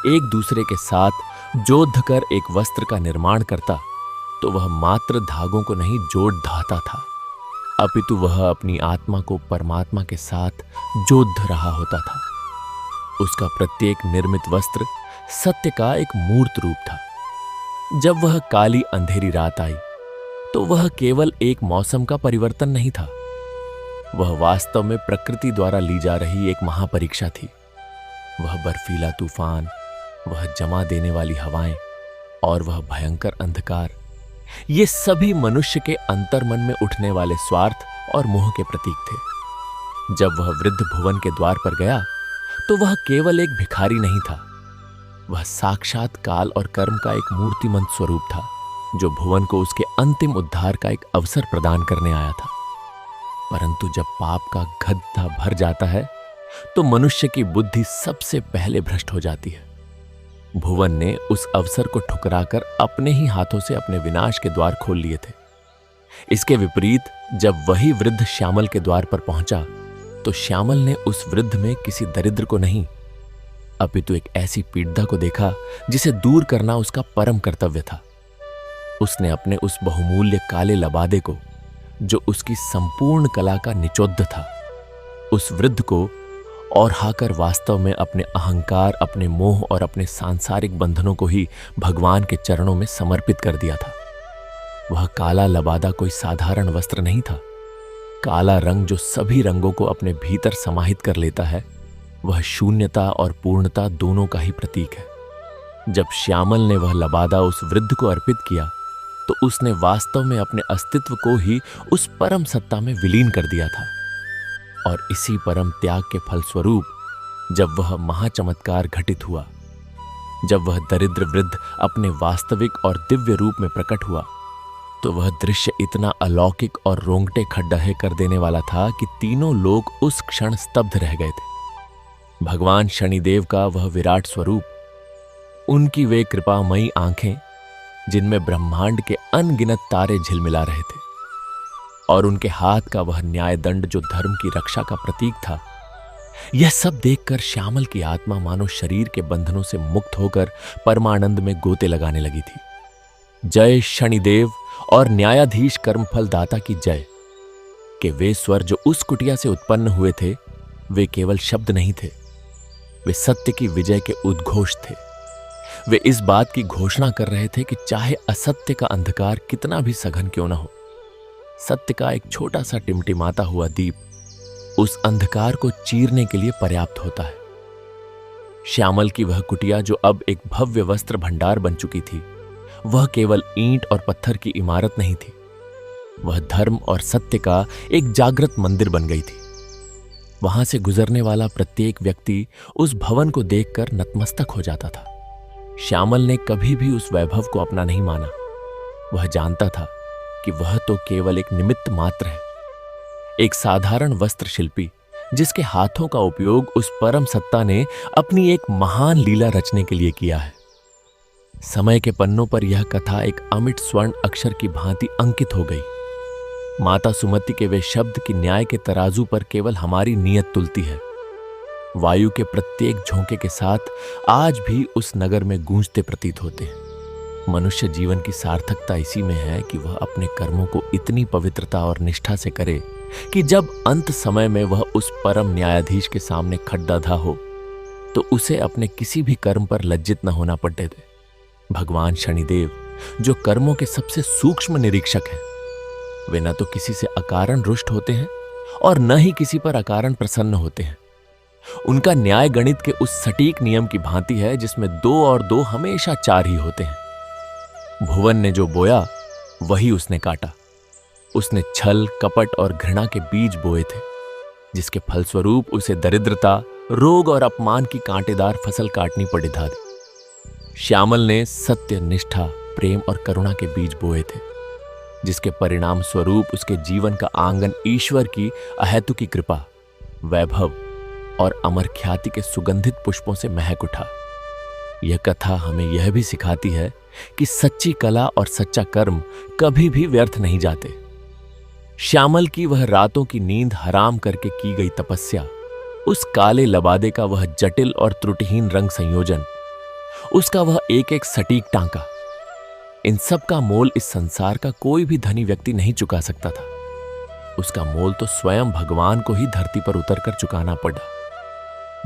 एक दूसरे के साथ जोड़ कर एक वस्त्र का निर्माण करता तो वह मात्र धागों को नहीं जोड़ धाता था, अपितु वह अपनी आत्मा को परमात्मा के साथ जोड़ रहा होता था। उसका प्रत्येक निर्मित वस्त्र सत्य का एक मूर्त रूप था। जब वह काली अंधेरी रात आई तो वह केवल एक मौसम का परिवर्तन नहीं था, वह वास्तव में प्रकृति द्वारा ली जा रही एक महापरीक्षा थी। वह बर्फीला तूफान, वह जमा देने वाली हवाएं और वह भयंकर अंधकार, ये सभी मनुष्य के अंतर्मन में उठने वाले स्वार्थ और मोह के प्रतीक थे। जब वह वृद्ध भुवन के द्वार पर गया तो वह केवल एक भिखारी नहीं था, वह साक्षात काल और कर्म का एक मूर्तिमंत स्वरूप था जो भुवन को उसके अंतिम उद्धार का एक अवसर प्रदान करने आया था। परंतु जब पाप का गड्ढा भर जाता है तो मनुष्य की बुद्धि सबसे पहले भ्रष्ट हो जाती है। भुवन ने उस अवसर को ठुकराकर अपने ही हाथों से अपने विनाश के द्वार खोल लिए थे। इसके विपरीत जब वही वृद्ध श्यामल के द्वार पर पहुंचा तो श्यामल ने उस वृद्ध में किसी दरिद्र को नहीं, अपितु एक ऐसी पीड़ा को देखा जिसे दूर करना उसका परम कर्तव्य था। उसने अपने उस बहुमूल्य काले लबादे को, जो उसकी संपूर्ण कला का निचोद्ध था, उस वृद्ध को और हाकर वास्तव में अपने अहंकार, अपने मोह और अपने सांसारिक बंधनों को ही भगवान के चरणों में समर्पित कर दिया था। वह काला लबादा कोई साधारण वस्त्र नहीं था। काला रंग जो सभी रंगों को अपने भीतर समाहित कर लेता है, वह शून्यता और पूर्णता दोनों का ही प्रतीक है। जब श्यामल ने वह लबादा उस वृद्ध को अर्पित किया तो उसने वास्तव में अपने अस्तित्व को ही उस परम सत्ता में विलीन कर दिया था। और इसी परम त्याग के फलस्वरूप जब वह महाचमत्कार घटित हुआ, जब वह दरिद्र वृद्ध अपने वास्तविक और दिव्य रूप में प्रकट हुआ, तो वह दृश्य इतना अलौकिक और रोंगटे खड्डहे कर देने वाला था कि तीनों लोग उस क्षण स्तब्ध रह गए थे। भगवान शनिदेव का वह विराट स्वरूप, उनकी वे कृपामयी आंखें जिनमें ब्रह्मांड के अनगिनत तारे झिलमिला रहे थे, और उनके हाथ का वह न्याय दंड जो धर्म की रक्षा का प्रतीक था, यह सब देखकर श्यामल की आत्मा मानो शरीर के बंधनों से मुक्त होकर परमानंद में गोते लगाने लगी थी। जय शनिदेव और न्यायाधीश कर्मफल दाता की जय के वे स्वर जो उस कुटिया से उत्पन्न हुए थे, वे केवल शब्द नहीं थे, वे सत्य की विजय के उद्घोष थे। वे इस बात की घोषणा कर रहे थे कि चाहे असत्य का अंधकार कितना भी सघन क्यों न हो, सत्य का एक छोटा सा टिमटिमाता हुआ दीप उस अंधकार को चीरने के लिए पर्याप्त होता है। श्यामल की वह कुटिया जो अब एक भव्य वस्त्र भंडार बन चुकी थी, वह केवल ईंट और पत्थर की इमारत नहीं थी, वह धर्म और सत्य का एक जागृत मंदिर बन गई थी। वहां से गुजरने वाला प्रत्येक व्यक्ति उस भवन को देखकर नतमस्तक हो जाता था। श्यामल ने कभी भी उस वैभव को अपना नहीं माना। वह जानता था कि वह तो केवल एक निमित्त मात्र है, एक साधारण वस्त्र शिल्पी जिसके हाथों का उपयोग उस परम सत्ता ने अपनी एक महान लीला रचने के लिए किया है। समय के पन्नों पर यह कथा एक अमिट स्वर्ण अक्षर की भांति अंकित हो गई। माता सुमति के वे शब्द की न्याय के तराजू पर केवल हमारी नीयत तुलती है। वायु के प्रत्येक झोंके के साथ आज भी उस नगर में गूंजते प्रतीत होते हैं। मनुष्य जीवन की सार्थकता इसी में है कि वह अपने कर्मों को इतनी पवित्रता और निष्ठा से करे कि जब अंत समय में वह उस परम न्यायाधीश के सामने खड़ा हो तो उसे अपने किसी भी कर्म पर लज्जित न होना पड़े थे। भगवान शनिदेव जो कर्मों के सबसे सूक्ष्म निरीक्षक हैं, वे न तो किसी से अकारण रुष्ट होते हैं और न ही किसी पर अकारण प्रसन्न होते हैं। उनका न्याय गणित के उस सटीक नियम की भांति है जिसमें 2 और 2 हमेशा 4 ही होते हैं। भुवन ने जो बोया वही उसने काटा। उसने छल, कपट और घृणा के बीज बोए थे, जिसके फलस्वरूप उसे दरिद्रता, रोग और अपमान की कांटेदार फसल काटनी पड़ी था। श्यामल ने सत्य, निष्ठा, प्रेम और करुणा के बीज बोए थे, जिसके परिणाम स्वरूप उसके जीवन का आंगन ईश्वर की अहेतुकी कृपा, वैभव और अमर ख्याति के सुगंधित पुष्पों से महक उठा। यह कथा हमें यह भी सिखाती है कि सच्ची कला और सच्चा कर्म कभी भी व्यर्थ नहीं जाते। श्यामल की वह रातों की नींद हराम करके की गई तपस्या, उस काले लबादे का वह जटिल और त्रुटिहीन रंग संयोजन, उसका वह एक एक सटीक टांका, इन सब का मोल इस संसार का कोई भी धनी व्यक्ति नहीं चुका सकता था। उसका मोल तो स्वयं भगवान को ही धरती पर उतरकर चुकाना पड़ा।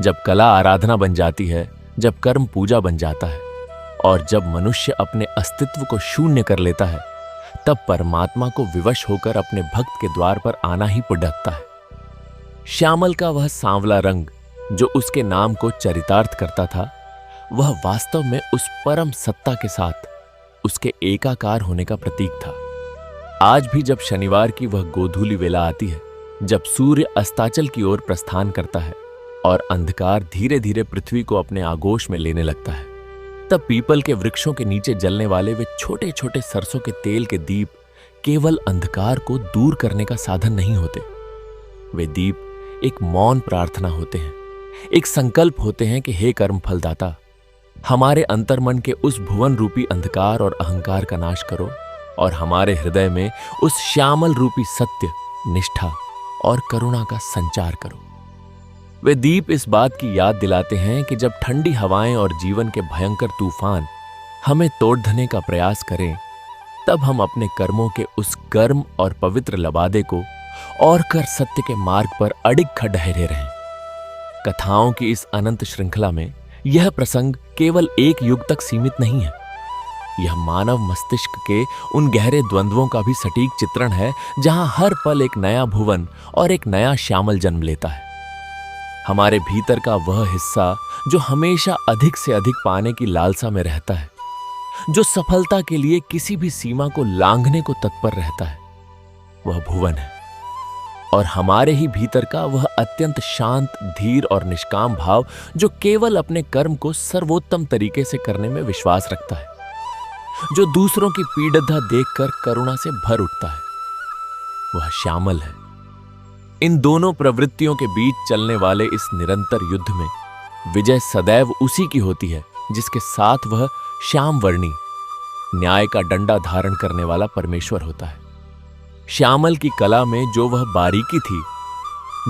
जब कला आराधना बन जाती है, जब कर्म पूजा बन जाता है और जब मनुष्य अपने अस्तित्व को शून्य कर लेता है, तब परमात्मा को विवश होकर अपने भक्त के द्वार पर आना ही पड़ता है। श्यामल का वह सांवला रंग जो उसके नाम को चरितार्थ करता था, वह वास्तव में उस परम सत्ता के साथ उसके एकाकार होने का प्रतीक था। आज भी जब शनिवार की वह गोधूली वेला आती है, जब सूर्य अस्ताचल की ओर प्रस्थान करता है और अंधकार धीरे धीरे पृथ्वी को अपने आगोश में लेने लगता है, तब पीपल के वृक्षों के नीचे जलने वाले वे छोटे छोटे सरसों के तेल के दीप केवल अंधकार को दूर करने का साधन नहीं होते। वे दीप एक मौन प्रार्थना होते हैं, एक संकल्प होते हैं कि हे कर्म फलदाता, हमारे अंतर्मन के उस भुवन रूपी अंधकार और अहंकार का नाश करो और हमारे हृदय में उस श्यामल रूपी सत्य, निष्ठा और करुणा का संचार करो। वे दीप इस बात की याद दिलाते हैं कि जब ठंडी हवाएं और जीवन के भयंकर तूफान हमें तोड़ने का प्रयास करें, तब हम अपने कर्मों के उस गर्म और पवित्र लबादे को और कर सत्य के मार्ग पर अडिग खड़े रहें। कथाओं की इस अनंत श्रृंखला में यह प्रसंग केवल एक युग तक सीमित नहीं है। यह मानव मस्तिष्क के उन गहरे द्वंद्वों का भी सटीक चित्रण है, जहां हर पल एक नया भुवन और एक नया श्यामल जन्म लेता है। हमारे भीतर का वह हिस्सा जो हमेशा अधिक से अधिक पाने की लालसा में रहता है, जो सफलता के लिए किसी भी सीमा को लांघने को तत्पर रहता है, वह भुवन है। और हमारे ही भीतर का वह अत्यंत शांत, धीर और निष्काम भाव जो केवल अपने कर्म को सर्वोत्तम तरीके से करने में विश्वास रखता है, जो दूसरों की पीड़िता देखकर करुणा से भर उठता है, वह श्यामल है। इन दोनों प्रवृत्तियों के बीच चलने वाले इस निरंतर युद्ध में विजय सदैव उसी की होती है जिसके साथ वह श्याम वर्णी, न्याय का डंडा धारण करने वाला परमेश्वर होता है। श्यामल की कला में जो वह बारीकी थी,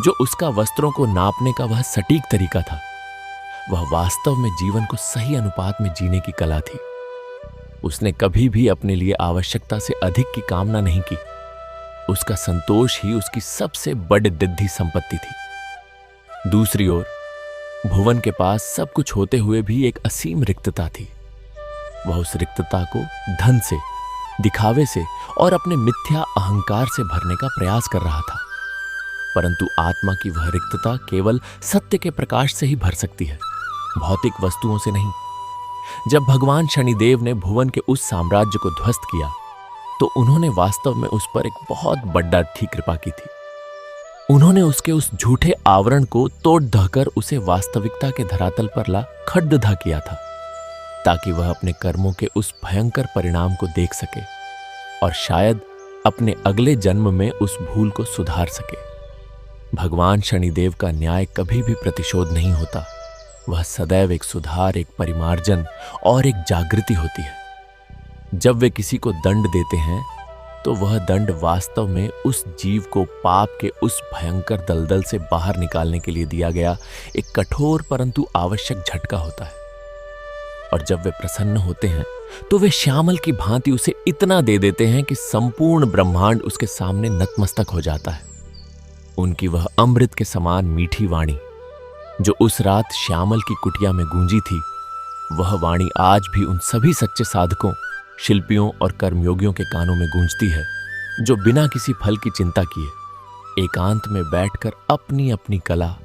जो उसका वस्त्रों को नापने का वह सटीक तरीका था, वह वास्तव में जीवन को सही अनुपात में जीने की कला थी। उसने कभी भी अपने लिए आवश्यकता से अधिक की कामना नहीं की। उसका संतोष ही उसकी सबसे बड़ी रिद्धि संपत्ति थी। दूसरी ओर भुवन के पास सब कुछ होते हुए भी एक असीम रिक्तता थी। वह उस रिक्तता को धन से, दिखावे से और अपने मिथ्या अहंकार से भरने का प्रयास कर रहा था। परंतु आत्मा की वह रिक्तता केवल सत्य के प्रकाश से ही भर सकती है, भौतिक वस्तुओं से नहीं। जब भगवान शनिदेव ने भुवन के उस साम्राज्य को ध्वस्त किया, तो उन्होंने वास्तव में उस पर एक बहुत बड़ा कृपा की थी। उन्होंने उसके उस झूठे आवरण को तोड़ दहकर उसे वास्तविकता के धरातल पर ला खड्डधा किया था, ताकि वह अपने कर्मों के उस भयंकर परिणाम को देख सके और शायद अपने अगले जन्म में उस भूल को सुधार सके। भगवान शनिदेव का न्याय कभी भी प्रतिशोध नहीं होता। वह सदैव एक सुधार, एक परिमार्जन और एक जागृति होती है। जब वे किसी को दंड देते हैं, तो वह दंड वास्तव में उस जीव को पाप के उस भयंकर दलदल से बाहर निकालने के लिए दिया गया एक कठोर परंतु आवश्यक झटका होता है। और जब वे प्रसन्न होते हैं, तो वे श्यामल की भांति उसे इतना दे देते हैं कि संपूर्ण ब्रह्मांड उसके सामने नतमस्तक हो जाता है। उनकी वह अमृत के समान मीठी वाणी जो उस रात श्यामल की कुटिया में गूंजी थी, वह वाणी आज भी उन सभी सच्चे साधकों, शिल्पियों और कर्मयोगियों के कानों में गूंजती है, जो बिना किसी फल की चिंता किए एकांत में बैठकर अपनी अपनी कला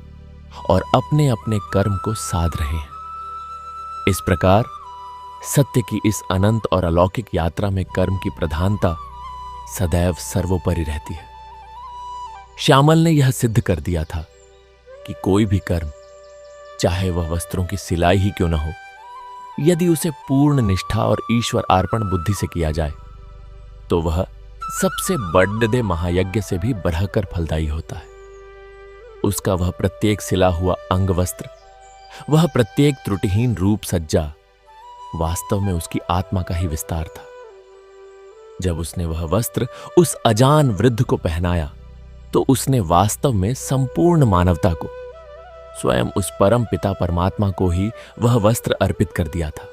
और अपने अपने कर्म को साध रहे हैं। इस प्रकार सत्य की इस अनंत और अलौकिक यात्रा में कर्म की प्रधानता सदैव सर्वोपरि रहती है। श्यामल ने यह सिद्ध कर दिया था कि कोई भी कर्म, चाहे वह वस्त्रों की सिलाई ही क्यों न हो, यदि उसे पूर्ण निष्ठा और ईश्वर अर्पण बुद्धि से किया जाए तो वह सबसे बड़े महायज्ञ से भी बढ़कर फलदायी होता है। उसका वह प्रत्येक सिला हुआ अंग वस्त्र, वह प्रत्येक त्रुटिहीन रूप सज्जा वास्तव में उसकी आत्मा का ही विस्तार था। जब उसने वह वस्त्र उस अजान वृद्ध को पहनाया तो उसने वास्तव में संपूर्ण मानवता को, स्वयं उस परम पिता परमात्मा को ही वह वस्त्र अर्पित कर दिया था।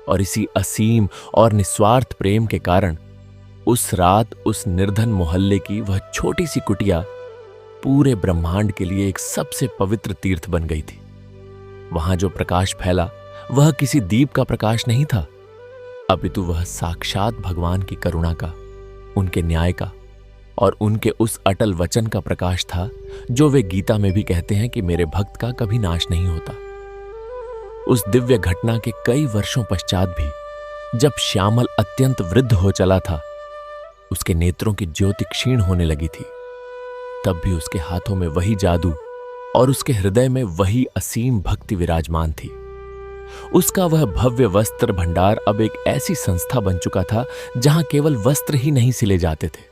और इसी असीम और निस्वार्थ प्रेम के कारण उस रात उस निर्धन मोहल्ले की वह छोटी सी कुटिया पूरे ब्रह्मांड के लिए एक सबसे पवित्र तीर्थ बन गई थी। वहां जो प्रकाश फैला वह किसी दीप का प्रकाश नहीं था, अपितु वह साक्षात भगवान की करुणा का, उनके न्याय का और उनके उस अटल वचन का प्रकाश था जो वे गीता में भी कहते हैं कि मेरे भक्त का कभी नाश नहीं होता। उस दिव्य घटना के कई वर्षों पश्चात भी जब श्यामल अत्यंत वृद्ध हो चला था, उसके नेत्रों की ज्योति क्षीण होने लगी थी, तब भी उसके हाथों में वही जादू और उसके हृदय में वही असीम भक्ति विराजमान थी। उसका वह भव्य वस्त्र भंडार अब एक ऐसी संस्था बन चुका था जहां केवल वस्त्र ही नहीं सिले जाते थे,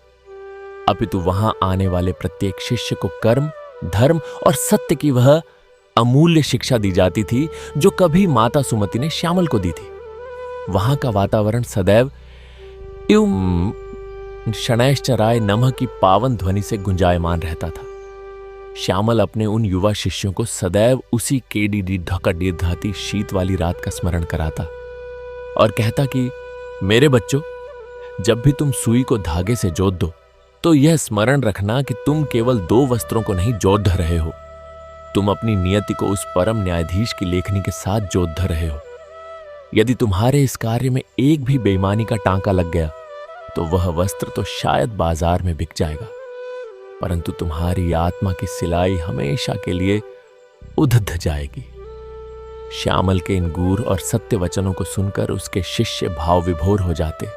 अपितु वहां आने वाले प्रत्येक शिष्य को कर्म, धर्म और सत्य की वह अमूल्य शिक्षा दी जाती थी जो कभी माता सुमति ने श्यामल को दी थी। वहां का वातावरण सदैव शनैश्चराय नमः की पावन ध्वनि से गुंजायमान रहता था। श्यामल अपने उन युवा शिष्यों को सदैव उसी केडी ढकढाती शीत वाली रात का स्मरण कराता और कहता कि मेरे बच्चों, जब भी तुम सुई को धागे से जोत दो तो यह स्मरण रखना कि तुम केवल 2 वस्त्रों को नहीं जोत रहे हो, तुम अपनी नियति को उस परम न्यायाधीश की लेखनी के साथ जोत रहे हो। यदि तुम्हारे इस कार्य में एक भी बेईमानी का टांका लग गया तो वह वस्त्र तो शायद बाजार में बिक जाएगा, परंतु तुम्हारी आत्मा की सिलाई हमेशा के लिए उधध जाएगी। श्यामल के इन गूढ़ और सत्य वचनों को सुनकर उसके शिष्य भाव विभोर हो जाते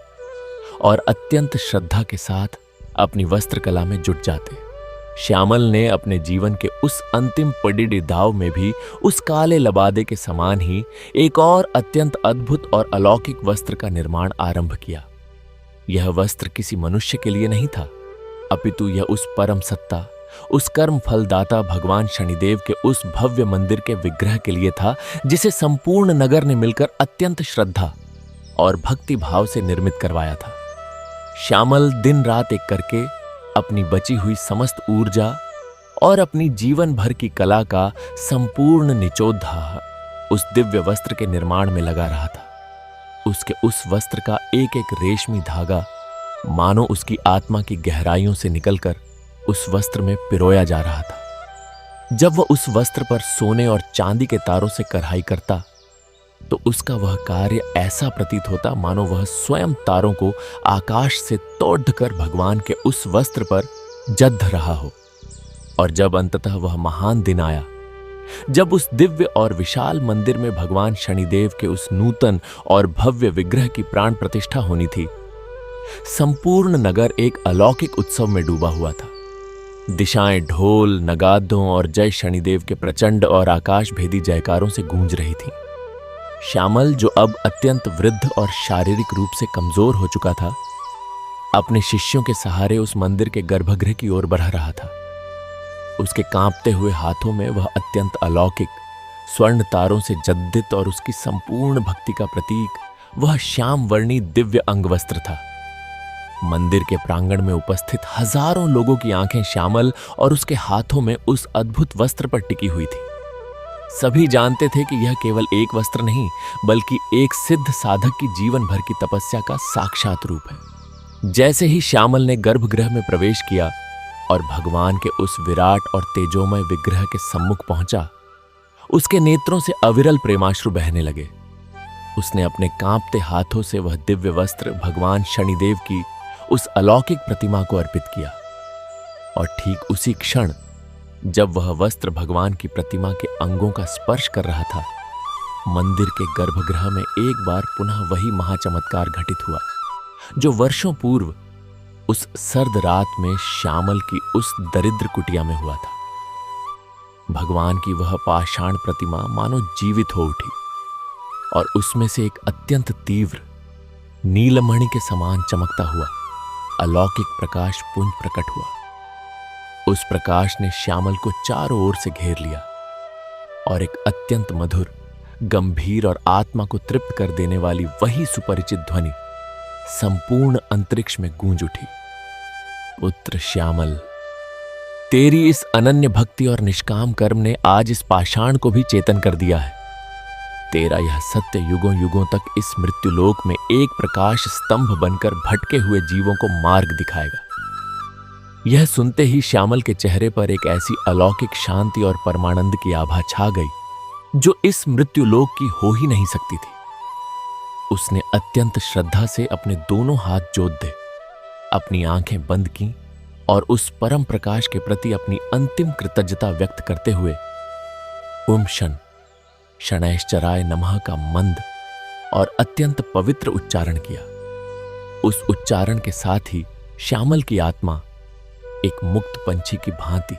और अत्यंत श्रद्धा के साथ अपनी वस्त्र कला में जुट जाते। श्यामल ने अपने जीवन के उस अंतिम पडिडी दाव में भी उस काले लबादे के समान ही एक और अत्यंत अद्भुत और अलौकिक वस्त्र का निर्माण आरंभ किया। यह वस्त्र किसी मनुष्य के लिए नहीं था, अपितु यह उस परम सत्ता, उस कर्म फलदाता भगवान शनिदेव के उस भव्य मंदिर के विग्रह के लिए था जिसे संपूर्ण नगर ने मिलकर अत्यंत श्रद्धा और भक्ति भाव से निर्मित करवाया था। श्यामल दिन रात एक करके अपनी बची हुई समस्त ऊर्जा और अपनी जीवन भर की कला का संपूर्ण निचोड़ उस दिव्य वस्त्र के निर्माण में लगा रहा था। उसके उस वस्त्र का एक एक रेशमी धागा मानो उसकी आत्मा की गहराइयों से निकलकर उस वस्त्र में पिरोया जा रहा था। जब वह उस वस्त्र पर सोने और चांदी के तारों से कढ़ाई करता तो उसका वह कार्य ऐसा प्रतीत होता मानो वह स्वयं तारों को आकाश से तोड़कर भगवान के उस वस्त्र पर जद्द रहा हो। और जब अंततः वह महान दिन आया, जब उस दिव्य और विशाल मंदिर में भगवान शनिदेव के उस नूतन और भव्य विग्रह की प्राण प्रतिष्ठा होनी थी, संपूर्ण नगर एक अलौकिक उत्सव में डूबा हुआ था। दिशाएं ढोल, नगादों और जय शनिदेव के प्रचंड और आकाश भेदी जयकारों से गूंज रही थीं। श्यामल, जो अब अत्यंत वृद्ध और शारीरिक रूप से कमजोर हो चुका था, अपने शिष्यों के सहारे उस मंदिर के गर्भगृह की ओर बढ़ रहा था। उसके कांपते हुए हाथों में वह अत्यंत अलौकिक स्वर्ण तारों से जद्दित और उसकी संपूर्ण भक्ति का प्रतीक वह श्याम वर्णी दिव्य अंगवस्त्र था। मंदिर के प्रांगण में उपस्थित हजारों लोगों की आंखें श्यामल और उसके हाथों में उस अद्भुत वस्त्र पर टिकी हुई थी। सभी जानते थे कि यह केवल एक वस्त्र नहीं, बल्कि एक सिद्ध साधक की जीवन भर की तपस्या का साक्षात रूप है। जैसे ही श्यामल ने गर्भगृह में प्रवेश किया और भगवान के उस विराट और तेजोमय विग्रह के सम्मुख पहुंचा, उसके नेत्रों से अविरल प्रेमाश्रु बहने लगे। उसने अपने कांपते हाथों से वह दिव्य वस्त्र भगवान शनिदेव की उस अलौकिक प्रतिमा को अर्पित किया और ठीक उसी क्षण जब वह वस्त्र भगवान की प्रतिमा के अंगों का स्पर्श कर रहा था, मंदिर के गर्भगृह में एक बार पुनः वही महाचमत्कार घटित हुआ जो वर्षों पूर्व उस सर्द रात में श्यामल की उस दरिद्र कुटिया में हुआ था। भगवान की वह पाषाण प्रतिमा मानो जीवित हो उठी और उसमें से एक अत्यंत तीव्र नीलमणि के समान चमकता हुआ अलौकिक प्रकाश पुंज प्रकट हुआ। उस प्रकाश ने श्यामल को चारों ओर से घेर लिया और एक अत्यंत मधुर, गंभीर और आत्मा को तृप्त कर देने वाली वही सुपरिचित ध्वनि संपूर्ण अंतरिक्ष में गूंज उठी। पुत्र श्यामल, तेरी इस अनन्य भक्ति और निष्काम कर्म ने आज इस पाषाण को भी चेतन कर दिया है। तेरा यह सत्य युगों युगों तक इस मृत्युलोक में एक प्रकाश स्तंभ बनकर भटके हुए जीवों को मार्ग दिखाएगा। यह सुनते ही श्यामल के चेहरे पर एक ऐसी अलौकिक शांति और परमानंद की आभा छा गई जो इस मृत्युलोक की हो ही नहीं सकती थी। उसने अत्यंत श्रद्धा से अपने दोनों हाथ जोड़ दे, अपनी आंखें बंद की और उस परम प्रकाश के प्रति अपनी अंतिम कृतज्ञता व्यक्त करते हुए ओम शनैश्चराय नमः का मंद और अत्यंत पवित्र उच्चारण किया। उस उच्चारण के साथ ही श्यामल की आत्मा एक मुक्त पंछी की भांति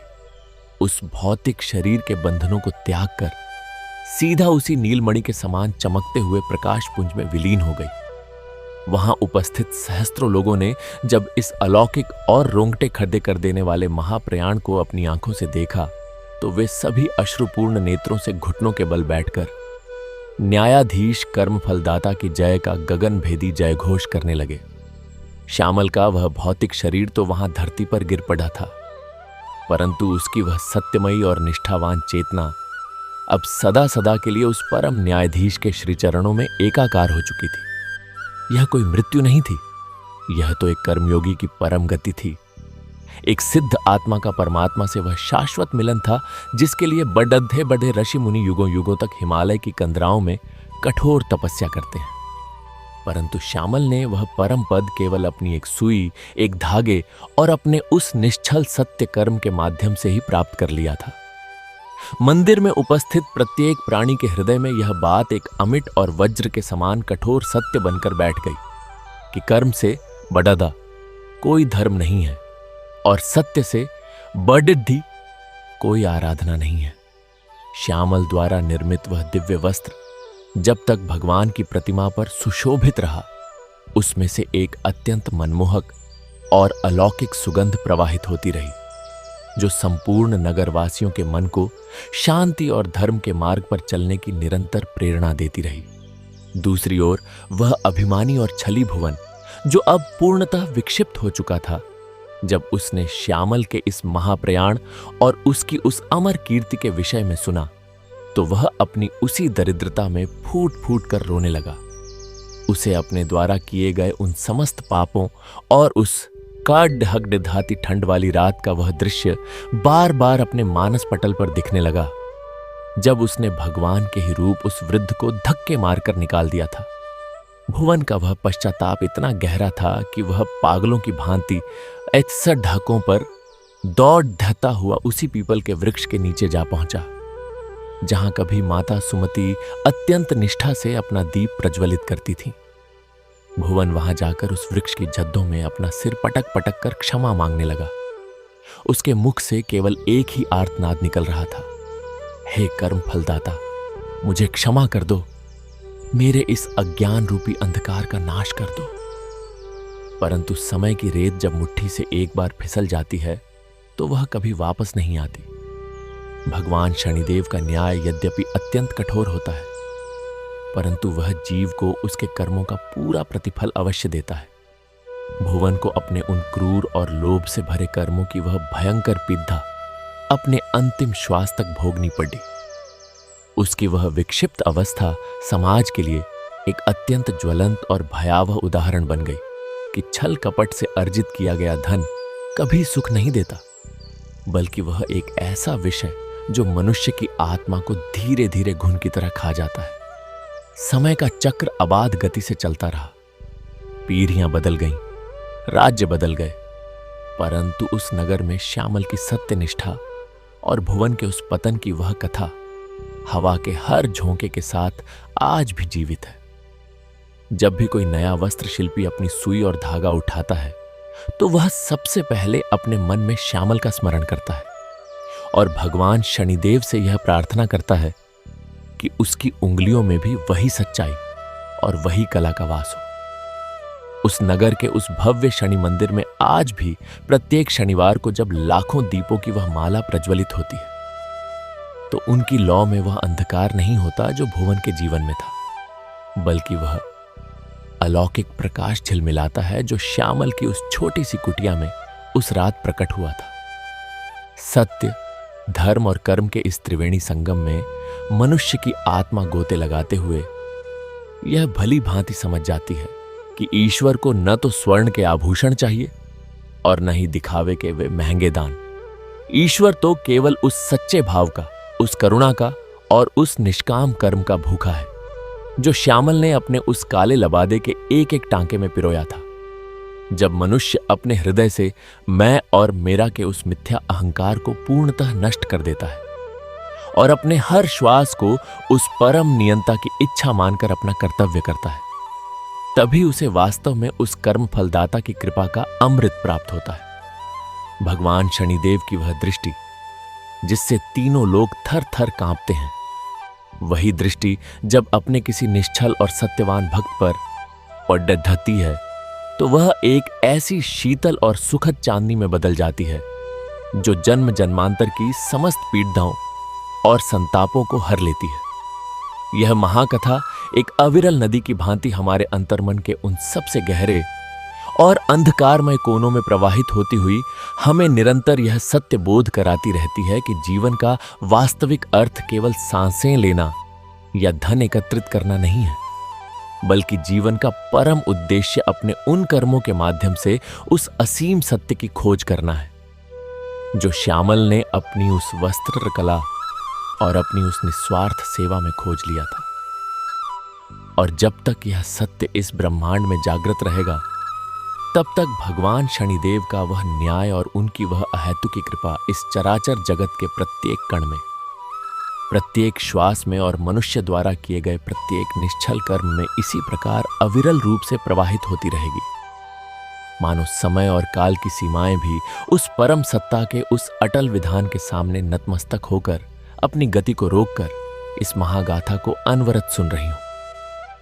उस भौतिक शरीर के बंधनों को त्याग कर सीधा उसी नीलमणि के समान चमकते हुए प्रकाश पुंज में विलीन हो गई। वहां उपस्थित सहस्त्रों लोगों ने जब इस अलौकिक और रोंगटे खड़े कर देने वाले महाप्रयाण को अपनी आंखों से देखा तो वे सभी अश्रुपूर्ण नेत्रों से घुटनों के बल बैठकर न्यायाधीश कर्मफलदाता की जय का गगनभेदी जय घोष करने लगे। श्यामल का वह भौतिक शरीर तो वहां धरती पर गिर पड़ा था, परंतु उसकी वह सत्यमयी और निष्ठावान चेतना अब सदा सदा के लिए उस परम न्यायाधीश के श्री चरणों में एकाकार हो चुकी थी। यह कोई मृत्यु नहीं थी, यह तो एक कर्मयोगी की परम गति थी। एक सिद्ध आत्मा का परमात्मा से वह शाश्वत मिलन था जिसके लिए बड़े बड़े ऋषि मुनि युगों युगों तक हिमालय की कंदराओं में कठोर तपस्या करते हैं, परंतु श्यामल ने वह परम पद केवल अपनी एक सुई, एक धागे और अपने उस निश्चल सत्य कर्म के माध्यम से ही प्राप्त कर लिया था। मंदिर में उपस्थित प्रत्येक प्राणी के हृदय में यह बात एक अमिट और वज्र के समान कठोर सत्य बनकर बैठ गई कि कर्म से बड़ा कोई धर्म नहीं है और सत्य से बड़िद्धि कोई आराधना नहीं है। श्यामल द्वारा निर्मित वह दिव्य वस्त्र जब तक भगवान की प्रतिमा पर सुशोभित रहा, उसमें से एक अत्यंत मनमोहक और अलौकिक सुगंध प्रवाहित होती रही जो संपूर्ण नगरवासियों के मन को शांति और धर्म के मार्ग पर चलने की निरंतर प्रेरणा देती रही। दूसरी ओर वह अभिमानी और छली भुवन जो अब पूर्णतः विक्षिप्त हो चुका था, जब उसने श्यामल के इस महाप्रयाण और उसकी उस अमर कीर्ति के विषय में सुना तो वह अपनी उसी दरिद्रता में फूट फूट कर रोने लगा। उसे अपने द्वारा किए गए उन समस्त पापों और उस काढ़ धाती ठंड वाली रात का वह दृश्य बार बार अपने मानस पटल पर दिखने लगा जब उसने भगवान के ही रूप उस वृद्ध को धक्के मारकर निकाल दिया था। भुवन का वह पश्चाताप इतना गहरा था कि वह पागलों की भांति 61 ढाकों पर दौड़ धता हुआ उसी पीपल के वृक्ष के नीचे जा पहुंचा जहां कभी माता सुमति अत्यंत निष्ठा से अपना दीप प्रज्वलित करती थी। भुवन वहां जाकर उस वृक्ष की जद्दों में अपना सिर पटक पटक कर क्षमा मांगने लगा। उसके मुख से केवल एक ही आर्तनाद निकल रहा था, हे कर्म फलदाता, मुझे क्षमा कर दो, मेरे इस अज्ञान रूपी अंधकार का नाश कर दो। परंतु समय की रेत जब मुट्ठी से एक बार फिसल जाती है तो वह कभी वापस नहीं आती। भगवान शनिदेव का न्याय यद्यपि अत्यंत कठोर होता है, परंतु वह जीव को उसके कर्मों का पूरा प्रतिफल अवश्य देता है। भुवन को अपने उन क्रूर और लोभ से भरे कर्मों की वह भयंकर पीड़ा अपने अंतिम श्वास तक भोगनी पड़ी। उसकी वह विक्षिप्त अवस्था समाज के लिए एक अत्यंत ज्वलंत और भयावह उदाहरण बन गई कि छल कपट से अर्जित किया गया धन कभी सुख नहीं देता, बल्कि वह एक ऐसा विषय जो मनुष्य की आत्मा को धीरे धीरे घुन की तरह खा जाता है। समय का चक्र अबाध गति से चलता रहा, पीढ़ियां बदल गईं, राज्य बदल गए, परंतु उस नगर में श्यामल की सत्यनिष्ठा और भुवन के उस पतन की वह कथा हवा के हर झोंके के साथ आज भी जीवित है। जब भी कोई नया वस्त्र शिल्पी अपनी सुई और धागा उठाता है तो वह सबसे पहले अपने मन में श्यामल का स्मरण करता है और भगवान शनिदेव से यह प्रार्थना करता है कि उसकी उंगलियों में भी वही सच्चाई और वही कला का वास हो। उस नगर के उस भव्य शनि मंदिर में आज भी प्रत्येक शनिवार को जब लाखों दीपों की वह माला प्रज्वलित होती है, तो उनकी लौ में वह अंधकार नहीं होता जो भुवन के जीवन में था, बल्कि वह अलौकिक प्रकाश झिलमिलाता है जो श्यामल की उस छोटी सी कुटिया में उस रात प्रकट हुआ था। सत्य, धर्म और कर्म के इस त्रिवेणी संगम में मनुष्य की आत्मा गोते लगाते हुए यह भली भांति समझ जाती है कि ईश्वर को न तो स्वर्ण के आभूषण चाहिए और न ही दिखावे के वे महंगे दान। ईश्वर तो केवल उस सच्चे भाव का, उस करुणा का और उस निष्काम कर्म का भूखा है जो श्यामल ने अपने उस काले लबादे के एक एक टांके में पिरोया था। जब मनुष्य अपने हृदय से मैं और मेरा के उस मिथ्या अहंकार को पूर्णतः नष्ट कर देता है और अपने हर श्वास को उस परम नियंता की इच्छा मानकर अपना कर्तव्य करता है, तभी उसे वास्तव में उस कर्म फलदाता की कृपा का अमृत प्राप्त होता है। भगवान शनिदेव की वह दृष्टि जिससे तीनों लोग थर थर कांपते हैं, वही दृष्टि जब अपने किसी निश्चल और सत्यवान भक्त पर पड़ ढलती है तो वह एक ऐसी शीतल और सुखद चांदनी में बदल जाती है जो जन्म जन्मांतर की समस्त पीड़ाओं और संतापों को हर लेती है। यह महाकथा एक अविरल नदी की भांति हमारे अंतर्मन के उन सबसे गहरे और अंधकारमय कोनों में प्रवाहित होती हुई हमें निरंतर यह सत्य बोध कराती रहती है कि जीवन का वास्तविक अर्थ केवल सांसें लेना या धन एकत्रित करना नहीं है, बल्कि जीवन का परम उद्देश्य अपने उन कर्मों के माध्यम से उस असीम सत्य की खोज करना है जो श्यामल ने अपनी उस वस्त्र कला और अपनी उस निस्वार्थ सेवा में खोज लिया था। और जब तक यह सत्य इस ब्रह्मांड में जागृत रहेगा, तब तक भगवान शनिदेव का वह न्याय और उनकी वह अहेतुकी कृपा इस चराचर जगत के प्रत्येक कण में, प्रत्येक श्वास में और मनुष्य द्वारा किए गए प्रत्येक निश्चल कर्म में इसी प्रकार अविरल रूप से प्रवाहित होती रहेगी, मानो समय और काल की सीमाएं भी उस परम सत्ता के उस अटल विधान के सामने नतमस्तक होकर अपनी गति को रोककर इस महागाथा को अनवरत सुन रही हूं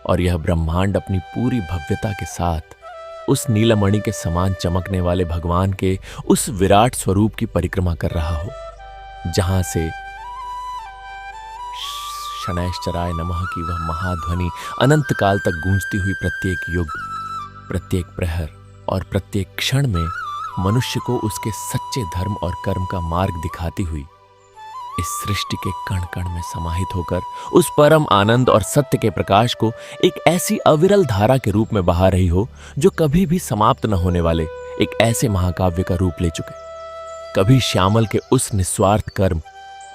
और यह ब्रह्मांड अपनी पूरी भव्यता के साथ उस नीलमणि के समान चमकने वाले भगवान के उस विराट स्वरूप की परिक्रमा कर रहा हो, जहां से शनैश्चराय नमः की वह महाध्वनि अनंत काल तक गूंजती हुई प्रत्येक युग, प्रत्येक प्रहर और प्रत्येक क्षण में मनुष्य को उसके सच्चे धर्म और कर्म का मार्ग दिखाती हुई इस सृष्टि के कण कण में समाहित होकर उस परम आनंद और सत्य के प्रकाश को एक ऐसी अविरल धारा के रूप में बहा रही हो जो कभी भी समाप्त न होने वाले एक ऐसे महाकाव्य का रूप ले चुके। कभी श्यामल के उस निस्वार्थ कर्म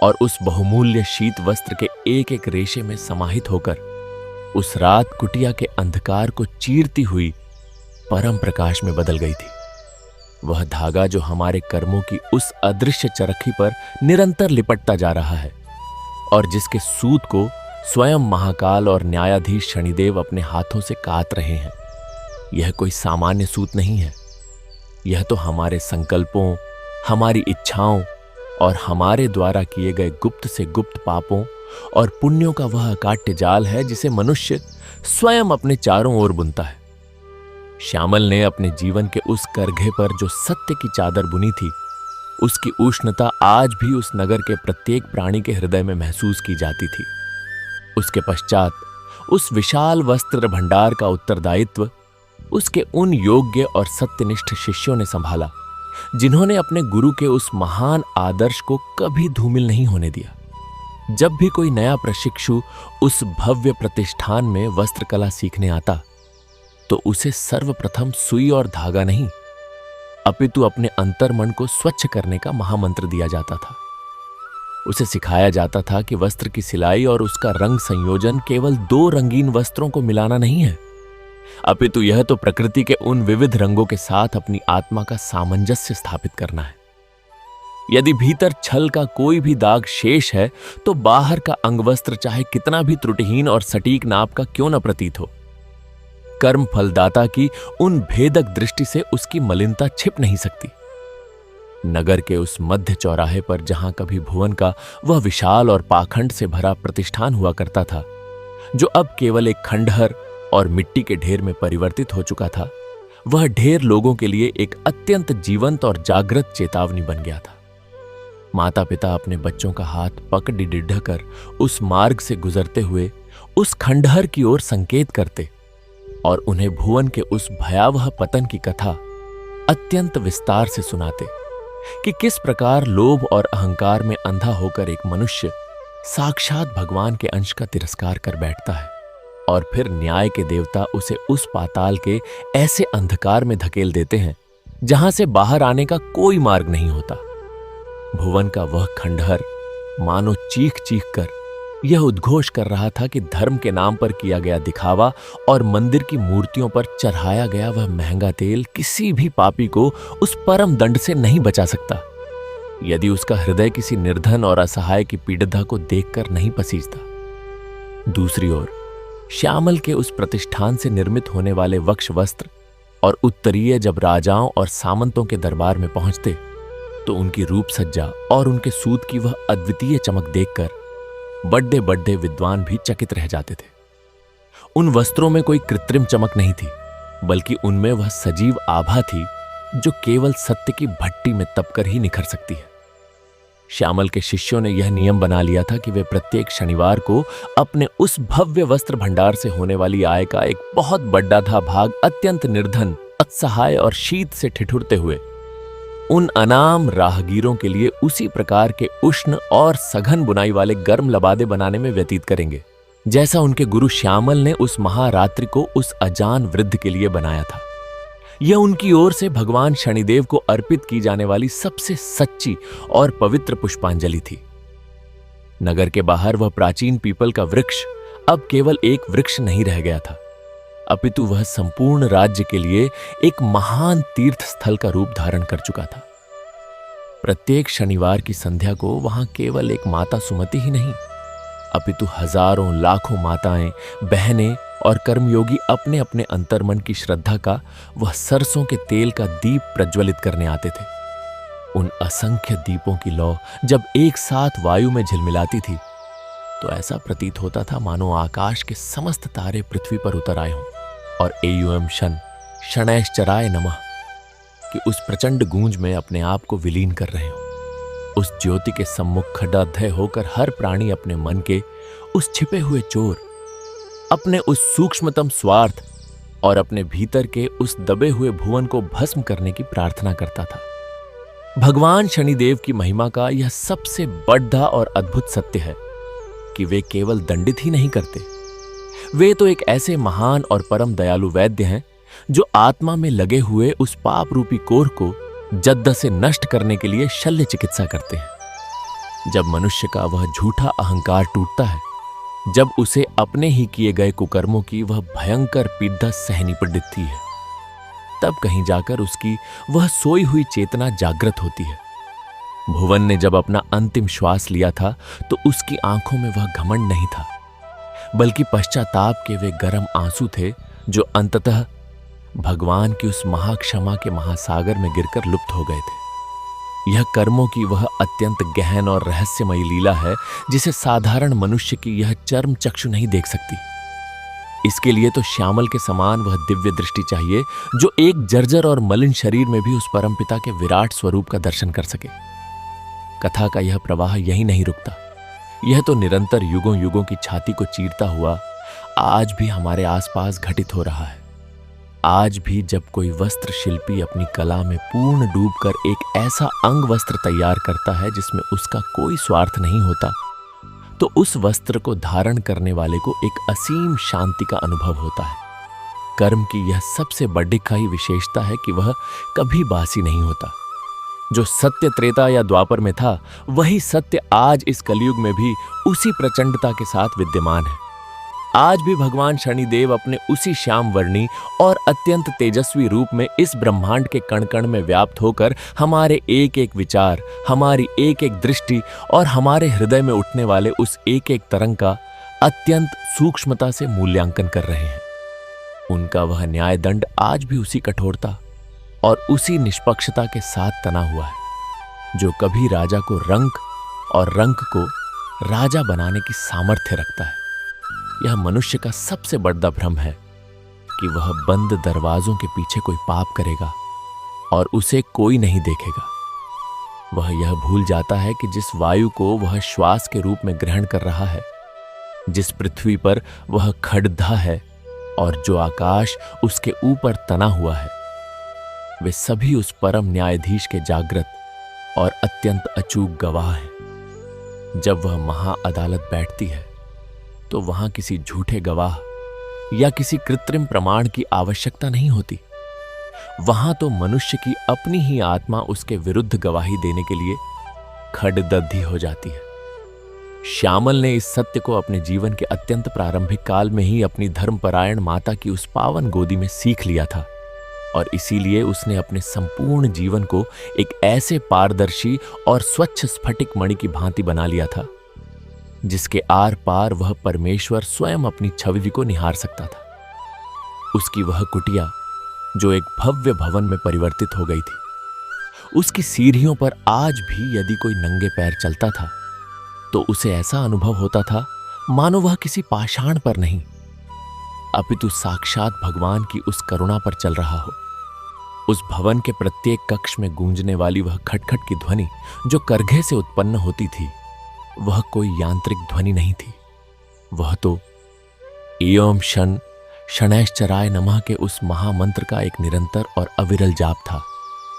और उस बहुमूल्य शीत वस्त्र के एक एक रेशे में समाहित होकर उस रात कुटिया के अंधकार को चीरती हुई परम प्रकाश में बदल गई थी। वह धागा जो हमारे कर्मों की उस अदृश्य चरखी पर निरंतर लिपटता जा रहा है और जिसके सूत को स्वयं महाकाल और न्यायाधीश शनिदेव अपने हाथों से काट रहे हैं, यह कोई सामान्य सूत नहीं है। यह तो हमारे संकल्पों, हमारी इच्छाओं और हमारे द्वारा किए गए गुप्त से गुप्त पापों और पुण्यों का वह अकाट्य जाल है जिसे मनुष्य स्वयं अपने चारों ओर बुनता है। श्यामल ने अपने जीवन के उस करघे पर जो सत्य की चादर बुनी थी, उसकी उष्णता आज भी उस नगर के प्रत्येक प्राणी के हृदय में महसूस की जाती थी। उसके पश्चात उस विशाल वस्त्र भंडार का उत्तरदायित्व उसके उन योग्य और सत्यनिष्ठ शिष्यों ने संभाला, जिन्होंने अपने गुरु के उस महान आदर्श को कभी धूमिल नहीं होने दिया। जब भी कोई नया प्रशिक्षु उस भव्य प्रतिष्ठान में वस्त्रकला सीखने आता, तो उसे सर्वप्रथम सुई और धागा नहीं, अपितु अपने अंतर्मन को स्वच्छ करने का महामंत्र दिया जाता था। उसे सिखाया जाता था कि वस्त्र की सिलाई और उसका रंग संयोजन केवल दो रंगीन वस्त्रों को मिलाना नहीं है, अपितु यह तो प्रकृति के उन विविध रंगों के साथ अपनी आत्मा का सामंजस्य स्थापित करना है। यदि भीतर छल का कोई भी दाग शेष है, तो बाहर का अंगवस्त्र चाहे कितना भी त्रुटिहीन और सटीक नाप का क्यों न प्रतीत हो, कर्म फलदाता की उन भेदक दृष्टि से उसकी मलिनता छिप नहीं सकती। नगर के उस मध्य चौराहे पर जहां कभी भुवन का वह विशाल और पाखंड से भरा प्रतिष्ठान हुआ करता था, जो अब केवल एक खंडहर और मिट्टी के ढेर में परिवर्तित हो चुका था, वह ढेर लोगों के लिए एक अत्यंत जीवंत और जागृत चेतावनी बन गया था। माता पिता अपने बच्चों का हाथ पकड़ डिढ़ कर उस मार्ग से गुजरते हुए उस खंडहर की ओर संकेत करते और उन्हें भुवन के उस भयावह पतन की कथा अत्यंत विस्तार से सुनाते कि किस प्रकार लोभ और अहंकार में अंधा होकर एक मनुष्य साक्षात भगवान के अंश का तिरस्कार कर बैठता है और फिर न्याय के देवता उसे उस पाताल के ऐसे अंधकार में धकेल देते हैं जहां से बाहर आने का कोई मार्ग नहीं होता। भुवन का वह खंडहर मानो चीख चीख कर यह उद्घोष कर रहा था कि धर्म के नाम पर किया गया दिखावा और मंदिर की मूर्तियों पर चढ़ाया गया वह महंगा तेल किसी भी पापी को उस परम दंड से नहीं बचा सकता, यदि उसका हृदय किसी निर्धन और असहाय की पीड़िता को देखकर नहीं पसीजता। दूसरी ओर श्यामल के उस प्रतिष्ठान से निर्मित होने वाले वक्ष वस्त्र और उत्तरीय जब राजाओं और सामंतों के दरबार में पहुंचते तो उनकी रूप सज्जा और उनके सूत की वह अद्वितीय चमक देखकर बड़े बड़े विद्वान भी चकित रह जाते थे। उन वस्त्रों में कोई कृत्रिम चमक नहीं थी, बल्कि उनमें वह सजीव आभा थी जो केवल सत्य की भट्टी में तपकर ही निखर सकती है। श्यामल के शिष्यों ने यह नियम बना लिया था कि वे प्रत्येक शनिवार को अपने उस भव्य वस्त्र भंडार से होने वाली आय का एक बहुत बड़ा था भाग अत्यंत निर्धन, असहाय और शीत से ठिठुरते हुए उन अनाम राहगीरों के लिए उसी प्रकार के उष्ण और सघन बुनाई वाले गर्म लबादे बनाने में व्यतीत करेंगे, जैसा उनके गुरु श्यामल ने उस महारात्रि को उस अजान वृद्ध के लिए बनाया था। यह उनकी ओर से भगवान शनिदेव को अर्पित की जाने वाली सबसे सच्ची और पवित्र पुष्पांजलि थी। नगर के बाहर वह प्राचीन पीपल का वृक्ष अब केवल एक वृक्ष नहीं रह गया था, अपितु वह संपूर्ण राज्य के लिए एक महान तीर्थ स्थल का रूप धारण कर चुका था। प्रत्येक शनिवार की संध्या को वहां केवल एक माता सुमति ही नहीं, अपितु हजारों लाखों माताएं, बहनें और कर्मयोगी अपने अपने अंतर्मन की श्रद्धा का वह सरसों के तेल का दीप प्रज्वलित करने आते थे। उन असंख्य दीपों की लौ जब एक साथ वायु में झिलमिलाती थी तो ऐसा प्रतीत होता था मानो आकाश के समस्त तारे पृथ्वी पर उतर आए हों और एयुएम शन शनैश्चराय नमः कि उस प्रचंड गूंज में अपने आप को विलीन कर रहे हों। उस ज्योति के सम्मुख खड़ाधय होकर हर प्राणी अपने मन के उस छिपे हुए चोर, अपने उस सूक्ष्मतम स्वार्थ और अपने भीतर के उस दबे हुए भुवन को भस्म करने की प्रार्थना करता था। भगवान शनिदेव की महिमा का यह सबसे बड़ा और अद्भुत सत्य है कि वे केवल दंडित ही नहीं करते, वे तो एक ऐसे महान और परम दयालु वैद्य हैं जो आत्मा में लगे हुए उस पाप रूपी कोढ़ को जद्द से नष्ट करने के लिए शल्य चिकित्सा करते हैं। जब मनुष्य का वह झूठा अहंकार टूटता है, जब उसे अपने ही किए गए कुकर्मों की वह भयंकर पीड़ा सहनी पड़ती है, तब कहीं जाकर उसकी वह सोई हुई चेतना जागृत होती है। भुवन ने जब अपना अंतिम श्वास लिया था तो उसकी आंखों में वह घमंड नहीं था, बल्कि पश्चाताप के वे गर्म आंसू थे जो अंततः भगवान की उस महाक्षमा के महासागर में गिरकर लुप्त हो गए थे। यह कर्मों की वह अत्यंत गहन और रहस्यमयी लीला है जिसे साधारण मनुष्य की यह चर्म चक्षु नहीं देख सकती। इसके लिए तो श्यामल के समान वह दिव्य दृष्टि चाहिए जो एक जर्जर और मलिन शरीर में भी उस परमपिता के विराट स्वरूप का दर्शन कर सके। कथा का यह प्रवाह यही नहीं रुकता, यह तो निरंतर युगों युगों की छाती को चीरता हुआ आज भी हमारे आसपास घटित हो रहा है। आज भी जब कोई वस्त्र शिल्पी अपनी कला में पूर्ण डूबकर एक ऐसा अंग वस्त्र तैयार करता है जिसमें उसका कोई स्वार्थ नहीं होता, तो उस वस्त्र को धारण करने वाले को एक असीम शांति का अनुभव होता है। कर्म की यह सबसे बड़ी खाई विशेषता है कि वह कभी बासी नहीं होता। जो सत्य त्रेता या द्वापर में था, वही सत्य आज इस कलयुग में भी उसी प्रचंडता के साथ विद्यमान है। आज भी भगवान शनिदेव अपने उसी श्याम वर्णी और अत्यंत तेजस्वी रूप में इस ब्रह्मांड के कण कण में व्याप्त होकर हमारे एक एक विचार, हमारी एक एक दृष्टि और हमारे हृदय में उठने वाले उस एक एक तरंग का अत्यंत सूक्ष्मता से मूल्यांकन कर रहे हैं। उनका वह न्याय दंड आज भी उसी कठोरता और उसी निष्पक्षता के साथ तना हुआ है जो कभी राजा को रंक और रंक को राजा बनाने की सामर्थ्य रखता है। यह मनुष्य का सबसे बड़ा भ्रम है कि वह बंद दरवाजों के पीछे कोई पाप करेगा और उसे कोई नहीं देखेगा। वह यह भूल जाता है कि जिस वायु को वह श्वास के रूप में ग्रहण कर रहा है, जिस पृथ्वी पर वह खड़धा है और जो आकाश उसके ऊपर तना हुआ है, वे सभी उस परम न्यायाधीश के जागृत और अत्यंत अचूक गवाह हैं। जब वह महा अदालत बैठती है तो वहां किसी झूठे गवाह या किसी कृत्रिम प्रमाण की आवश्यकता नहीं होती। वहां तो मनुष्य की अपनी ही आत्मा उसके विरुद्ध गवाही देने के लिए खड़दद्धी हो जाती है। श्यामल ने इस सत्य को अपने जीवन के अत्यंत प्रारंभिक काल में ही अपनी धर्मपरायण माता की उस पावन गोदी में सीख लिया था और इसीलिए उसने अपने संपूर्ण जीवन को एक ऐसे पारदर्शी और स्वच्छ स्फटिक मणि की भांति बना लिया था जिसके आर पार वह परमेश्वर स्वयं अपनी छवि को निहार सकता था। उसकी वह कुटिया जो एक भव्य भवन में परिवर्तित हो गई थी, उसकी सीढ़ियों पर आज भी यदि कोई नंगे पैर चलता था तो उसे ऐसा अनुभव होता था मानो वह किसी पाषाण पर नहीं अपितु साक्षात भगवान की उस करुणा पर चल रहा हो। उस भवन के प्रत्येक कक्ष में गूंजने वाली वह खटखट की ध्वनि जो करघे से उत्पन्न होती थी, वह कोई यांत्रिक ध्वनि नहीं थी। वह तो एवं शन शनैश्चराय नमः के उस महामंत्र का एक निरंतर और अविरल जाप था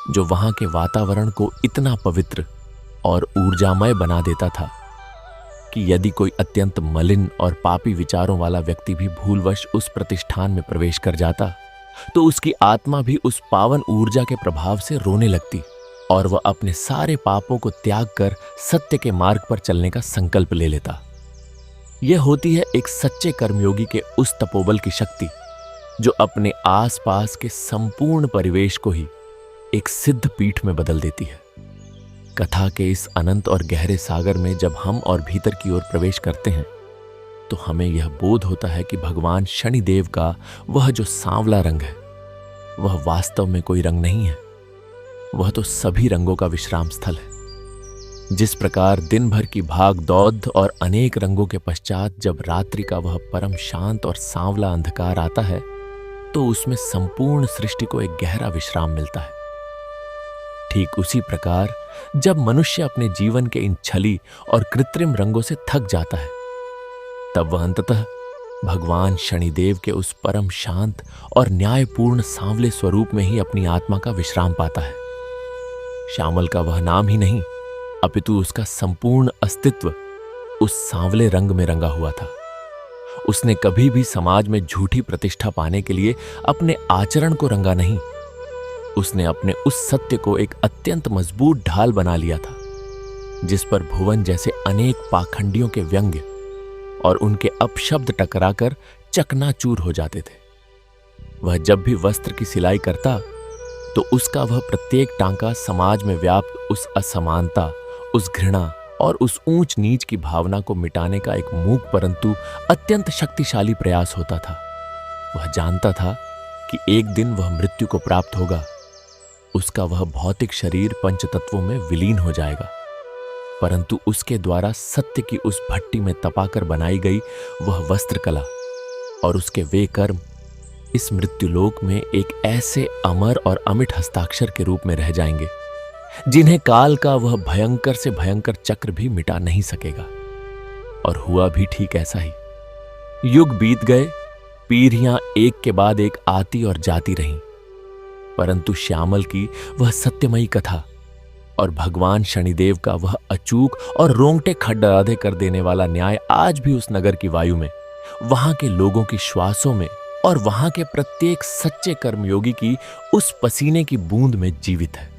जो वहां के वातावरण को इतना पवित्र और ऊर्जामय बना देता था कि यदि कोई अत्यंत मलिन और पापी विचारों वाला व्यक्ति भी भूलवश उस प्रतिष्ठान में प्रवेश कर जाता तो उसकी आत्मा भी उस पावन ऊर्जा के प्रभाव से रोने लगती और वह अपने सारे पापों को त्याग कर सत्य के मार्ग पर चलने का संकल्प ले लेता। यह होती है एक सच्चे कर्मयोगी के उस तपोबल की शक्ति जो अपने आसपास के संपूर्ण परिवेश को ही एक सिद्ध पीठ में बदल देती है। कथा के इस अनंत और गहरे सागर में जब हम और भीतर की ओर प्रवेश करते हैं तो हमें यह बोध होता है कि भगवान शनिदेव का वह जो सांवला रंग है वह वास्तव में कोई रंग नहीं है, वह तो सभी रंगों का विश्राम स्थल है। जिस प्रकार दिन भर की भाग दौड़ और अनेक रंगों के पश्चात जब रात्रि का वह परम शांत और सांवला अंधकार आता है तो उसमें संपूर्ण सृष्टि को एक गहरा विश्राम मिलता है, ठीक उसी प्रकार जब मनुष्य अपने जीवन के इन छली और कृत्रिम रंगों से थक जाता है तब वह अंततः भगवान शनिदेव के उस परम शांत और न्यायपूर्ण सांवले स्वरूप में ही अपनी आत्मा का विश्राम पाता है। श्यामल का वह नाम ही नहीं अपितु उसका संपूर्ण अस्तित्व उस सांवले रंग में रंगा हुआ था। उसने कभी भी समाज में झूठी प्रतिष्ठा पाने के लिए अपने आचरण को रंगा नहीं, उसने अपने उस सत्य को एक अत्यंत मजबूत ढाल बना लिया था जिस पर भुवन जैसे अनेक पाखंडियों के व्यंग्य और उनके अपशब्द टकराकर चकनाचूर हो जाते थे। वह जब भी वस्त्र की सिलाई करता तो उसका वह प्रत्येक टांका समाज में व्याप्त उस असमानता, उस घृणा और उस ऊंच नीच की भावना को मिटाने का एक मूक परंतु अत्यंत शक्तिशाली प्रयास होता था। वह जानता था कि एक दिन वह मृत्यु को प्राप्त होगा, उसका वह भौतिक शरीर पंचतत्वों में विलीन हो जाएगा, परंतु उसके द्वारा सत्य की उस भट्टी में तपाकर बनाई गई वह वस्त्र कला और उसके वे कर्म इस मृत्युलोक में एक ऐसे अमर और अमिट हस्ताक्षर के रूप में रह जाएंगे जिन्हें काल का वह भयंकर से भयंकर चक्र भी मिटा नहीं सकेगा। और हुआ भी ठीक ऐसा ही। युग बीत गए, पीढ़ियां एक के बाद एक आती और जाती रहीं, परंतु श्यामल की वह सत्यमयी कथा और भगवान शनिदेव का वह अचूक और रोंगटे खड़ाधे कर देने वाला न्याय आज भी उस नगर की वायु में, वहां के लोगों की श्वासों में और वहां के प्रत्येक सच्चे कर्मयोगी की उस पसीने की बूंद में जीवित है।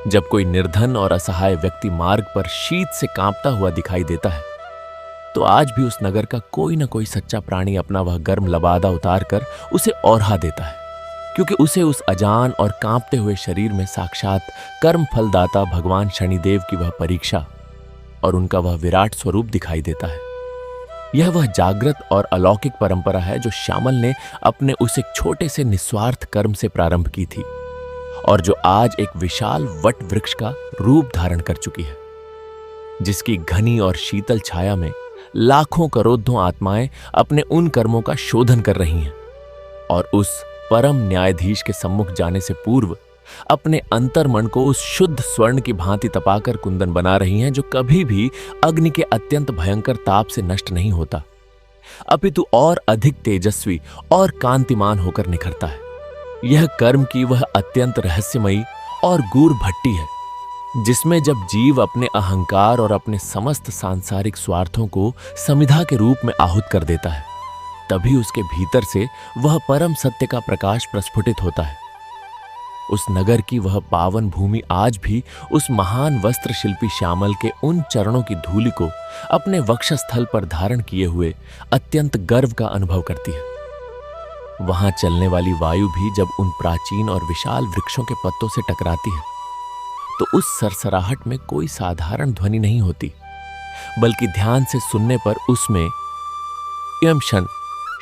जब कोई निर्धन और असहाय व्यक्ति मार्ग पर शीत से कांपता हुआ दिखाई देता है तो आज भी उस नगर का कोई न कोई सच्चा प्राणी अपना वह गर्म लबादा उतार कर उसे ओढ़ा देता है, क्योंकि उसे उस अजान और कांपते हुए शरीर में साक्षात कर्म फलदाता भगवान शनिदेव की वह परीक्षा और उनका वह विराट स्वरूप दिखाई देता है। यह वह जागृत और अलौकिक परंपरा है जो श्यामल ने अपने उस एक छोटे से निस्वार्थ कर्म से प्रारंभ की थी और जो आज एक विशाल वट वृक्ष का रूप धारण कर चुकी है, जिसकी घनी और शीतल छाया में लाखों करोड़ों आत्माएं अपने उन कर्मों का शोधन कर रही हैं और उस परम न्यायाधीश के सम्मुख जाने से पूर्व अपने अंतर्मन को उस शुद्ध स्वर्ण की भांति तपाकर कुंदन बना रही हैं, जो कभी भी अग्नि के अत्यंत भयंकर ताप से नष्ट नहीं होता, अपितु और अधिक तेजस्वी और कांतिमान होकर निखरता है। यह कर्म की वह अत्यंत रहस्यमयी और गूढ़ भट्टी है, जिसमें जब जीव अपने अहंकार और अपने समस्त सांसारिक स्वार्थों को समिधा के रूप में आहूत कर देता है, तभी उसके भीतर से वह परम सत्य का प्रकाश प्रस्फुटित होता है। उस नगर की वह पावन भूमि आज भी उस महान वस्त्र शिल्पी श्यामल के उन चरणों की धूलि को अपने वक्षस्थल पर धारण किए हुए अत्यंत गर्व का अनुभव करती है। वहां चलने वाली वायु भी जब उन प्राचीन और विशाल वृक्षों के पत्तों से टकराती है तो उस सरसराहट में कोई साधारण ध्वनि नहीं होती, बल्कि ध्यान से सुनने पर उसमें यम शन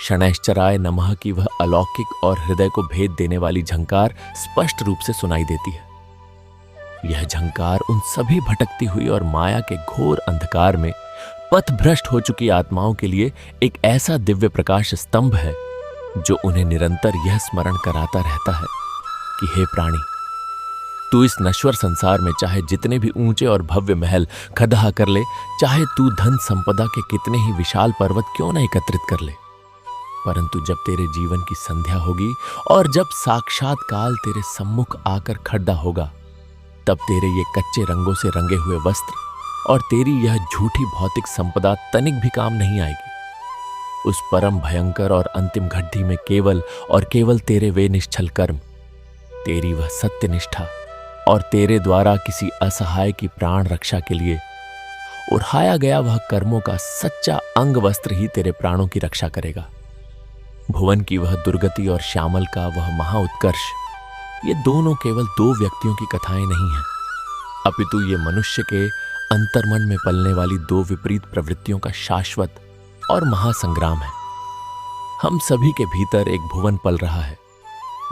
शनैश्चराय नमः की वह अलौकिक और हृदय को भेद देने वाली झंकार स्पष्ट रूप से सुनाई देती है। यह झंकार उन सभी भटकती हुई और माया के घोर अंधकार में पथभ्रष्ट हो चुकी आत्माओं के लिए एक ऐसा दिव्य प्रकाश स्तंभ है जो उन्हें निरंतर यह स्मरण कराता रहता है कि हे प्राणी, तू इस नश्वर संसार में चाहे जितने भी ऊंचे और भव्य महल खड़ा कर ले, चाहे तू धन संपदा के कितने ही विशाल पर्वत क्यों न एकत्रित कर ले, परंतु जब तेरे जीवन की संध्या होगी और जब साक्षात काल तेरे सम्मुख आकर खड़ा होगा, तब तेरे ये कच्चे रंगों से रंगे हुए वस्त्र और तेरी यह झूठी भौतिक संपदा तनिक भी काम नहीं आएगी। उस परम भयंकर और अंतिम घड्डी में केवल और केवल तेरे वे निश्चल कर्म, तेरी वह सत्य निष्ठा और तेरे द्वारा किसी असहाय की प्राण रक्षा के लिए उठाया गया वह कर्मों का सच्चा अंग वस्त्र ही तेरे प्राणों की रक्षा करेगा। भुवन की वह दुर्गति और श्यामल का वह महाउत्कर्ष, ये दोनों केवल दो व्यक्तियों की कथाएं नहीं हैं, अपितु ये मनुष्य के अंतर्मन में पलने वाली दो विपरीत प्रवृत्तियों का शाश्वत और महासंग्राम है। हम सभी के भीतर एक भुवन पल रहा है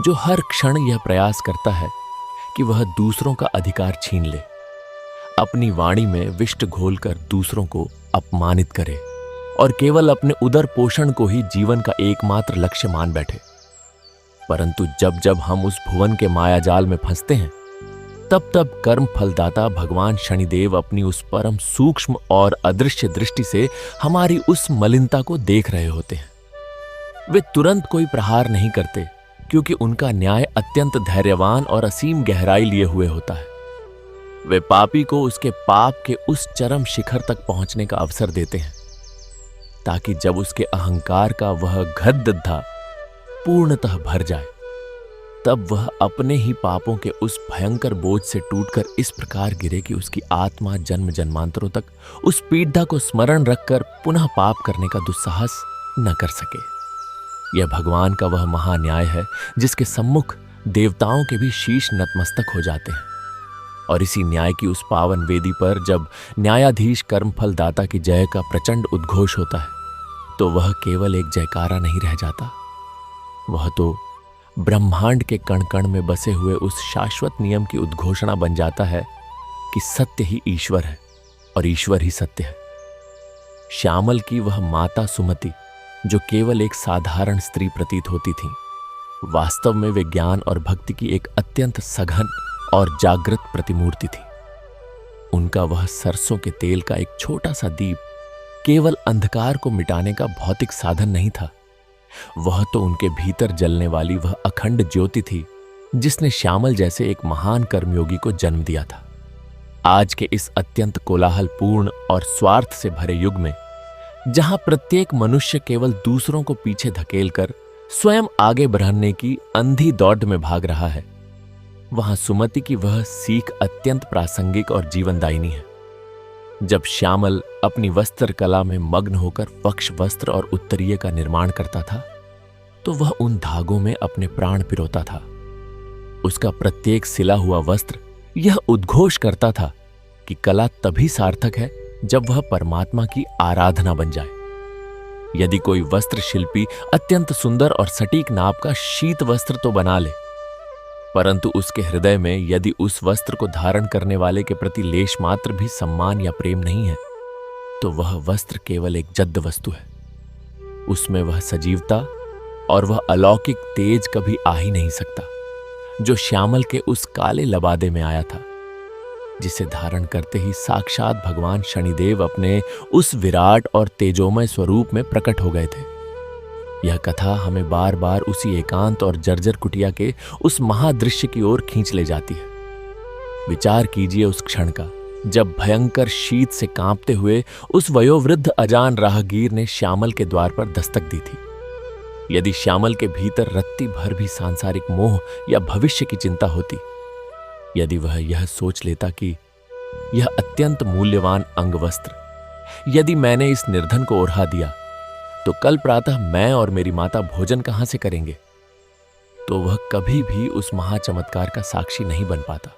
जो हर क्षण यह प्रयास करता है कि वह दूसरों का अधिकार छीन ले, अपनी वाणी में विष्ट घोलकर दूसरों को अपमानित करे और केवल अपने उदर पोषण को ही जीवन का एकमात्र लक्ष्य मान बैठे। परंतु जब जब हम उस भुवन के मायाजाल में फंसते हैं, तब तब कर्म फलदाता भगवान शनिदेव अपनी उस परम सूक्ष्म और अदृश्य दृष्टि से हमारी उस मलिनता को देख रहे होते हैं। वे तुरंत कोई प्रहार नहीं करते, क्योंकि उनका न्याय अत्यंत धैर्यवान और असीम गहराई लिए हुए होता है। वे पापी को उसके पाप के उस चरम शिखर तक पहुंचने का अवसर देते हैं, ताकि जब उसके अहंकार का वह गड्ढा पूर्णतः भर जाए, तब वह अपने ही पापों के उस भयंकर बोझ से टूटकर इस प्रकार गिरे कि उसकी आत्मा जन्म जन्मांतरों तक उस पीड़ा को स्मरण रखकर पुनः पाप करने का दुस्साहस न कर सके। यह भगवान का वह महान्याय है जिसके सम्मुख देवताओं के भी शीश नतमस्तक हो जाते हैं। और इसी न्याय की उस पावन वेदी पर जब न्यायाधीश कर्मफल दाता की जय का प्रचंड उद्घोष होता है, तो वह केवल एक जयकारा नहीं रह जाता, वह तो ब्रह्मांड के कण कण में बसे हुए उस शाश्वत नियम की उद्घोषणा बन जाता है कि सत्य ही ईश्वर है और ईश्वर ही सत्य है। श्यामल की वह माता सुमति, जो केवल एक साधारण स्त्री प्रतीत होती थी, वास्तव में वे ज्ञान और भक्ति की एक अत्यंत सघन और जागृत प्रतिमूर्ति थी। उनका वह सरसों के तेल का एक छोटा सा दीप केवल अंधकार को मिटाने का भौतिक साधन नहीं था, वह तो उनके भीतर जलने वाली वह अखंड ज्योति थी जिसने श्यामल जैसे एक महान कर्मयोगी को जन्म दिया था। आज के इस अत्यंत कोलाहलपूर्ण और स्वार्थ से भरे युग में, जहां प्रत्येक मनुष्य केवल दूसरों को पीछे धकेलकर स्वयं आगे बढ़ने की अंधी दौड़ में भाग रहा है, वहां सुमति की वह सीख अत्यंत प्रासंगिक और जीवनदायिनी है। जब श्यामल अपनी वस्त्र कला में मग्न होकर वक्ष वस्त्र और उत्तरीय का निर्माण करता था, तो वह उन धागों में अपने प्राण पिरोता था। उसका प्रत्येक सिला हुआ वस्त्र यह उद्घोष करता था कि कला तभी सार्थक है जब वह परमात्मा की आराधना बन जाए। यदि कोई वस्त्र शिल्पी अत्यंत सुंदर और सटीक नाप का शीत वस्त्र तो बना ले, परंतु उसके हृदय में यदि उस वस्त्र को धारण करने वाले के प्रति लेश मात्र भी सम्मान या प्रेम नहीं है, तो वह वस्त्र केवल एक जद्द वस्तु है। उसमें वह सजीवता और वह अलौकिक तेज कभी आ ही नहीं सकता जो श्यामल के उस काले लबादे में आया था, जिसे धारण करते ही साक्षात भगवान शनिदेव अपने उस विराट और तेजोमय स्वरूप में प्रकट हो गए थे। यह कथा हमें बार बार उसी एकांत और जर्जर कुटिया के उस महादृश्य की ओर खींच ले जाती है। विचार कीजिए उस क्षण का जब भयंकर शीत से कांपते हुए उस वयोवृद्ध अजान राहगीर ने श्यामल के द्वार पर दस्तक दी थी। यदि श्यामल के भीतर रत्ती भर भी सांसारिक मोह या भविष्य की चिंता होती, यदि वह यह सोच लेता कि यह अत्यंत मूल्यवान अंगवस्त्र यदि मैंने इस निर्धन को ओढ़ा दिया तो कल प्रातः मैं और मेरी माता भोजन कहां से करेंगे, तो वह कभी भी उस महाचमत्कार का साक्षी नहीं बन पाता।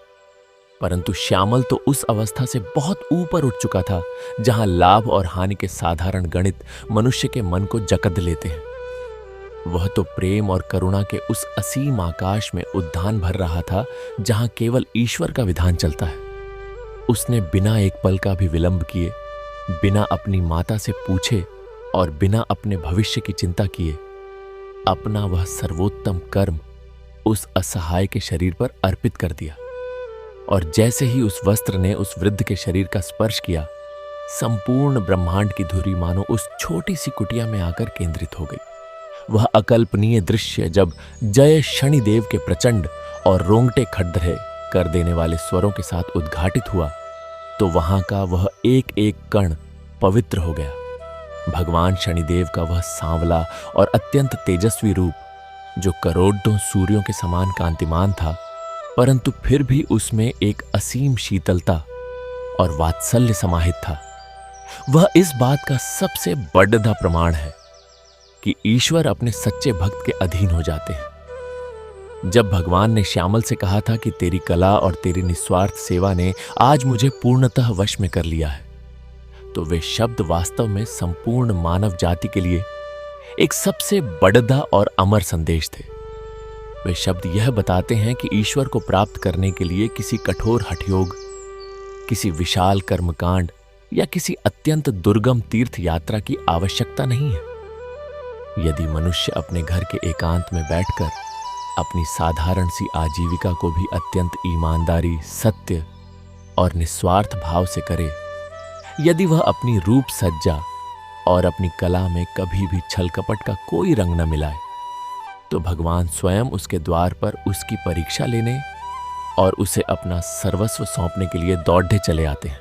परंतु श्यामल तो उस अवस्था से बहुत ऊपर उठ चुका था जहां लाभ और हानि के साधारण गणित मनुष्य के मन को जकड़ लेते हैं। वह तो प्रेम और करुणा के उस असीम आकाश में उद्यान भर रहा था जहां केवल ईश्वर का विधान चलता है। उसने बिना एक पल का भी विलंब किए, बिना अपनी माता से पूछे और बिना अपने भविष्य की चिंता किए अपना वह सर्वोत्तम कर्म उस असहाय के शरीर पर अर्पित कर दिया। और जैसे ही उस वस्त्र ने उस वृद्ध के शरीर का स्पर्श किया, संपूर्ण ब्रह्मांड की धुरी मानो उस छोटी सी कुटिया में आकर केंद्रित हो गई। वह अकल्पनीय दृश्य जब जय शनिदेव के प्रचंड और रोंगटे खड़े कर देने वाले स्वरों के साथ उद्घाटित हुआ, तो वहां का वह एक एक कण पवित्र हो गया। भगवान शनिदेव का वह सांवला और अत्यंत तेजस्वी रूप, जो करोड़ों सूर्यों के समान कांतिमान था, परंतु फिर भी उसमें एक असीम शीतलता और वात्सल्य समाहित था, वह इस बात का सबसे बड़ा प्रमाण है कि ईश्वर अपने सच्चे भक्त के अधीन हो जाते हैं। जब भगवान ने श्यामल से कहा था कि तेरी कला और तेरी निस्वार्थ सेवा ने आज मुझे पूर्णतः वश में कर लिया है, तो वे शब्द वास्तव में संपूर्ण मानव जाति के लिए एक सबसे बड़ा और अमर संदेश थे। वे शब्द यह बताते हैं कि ईश्वर को प्राप्त करने के लिए किसी कठोर हठयोग, किसी विशाल कर्मकांड या किसी अत्यंत दुर्गम तीर्थ यात्रा की आवश्यकता नहीं है। यदि मनुष्य अपने घर के एकांत में बैठकर अपनी साधारण सी आजीविका को भी अत्यंत ईमानदारी, सत्य और निस्वार्थ भाव से करे, यदि वह अपनी रूप सज्जा और अपनी कला में कभी भी छल कपट का कोई रंग न मिलाए, तो भगवान स्वयं उसके द्वार पर उसकी परीक्षा लेने और उसे अपना सर्वस्व सौंपने के लिए दौड़े चले आते हैं।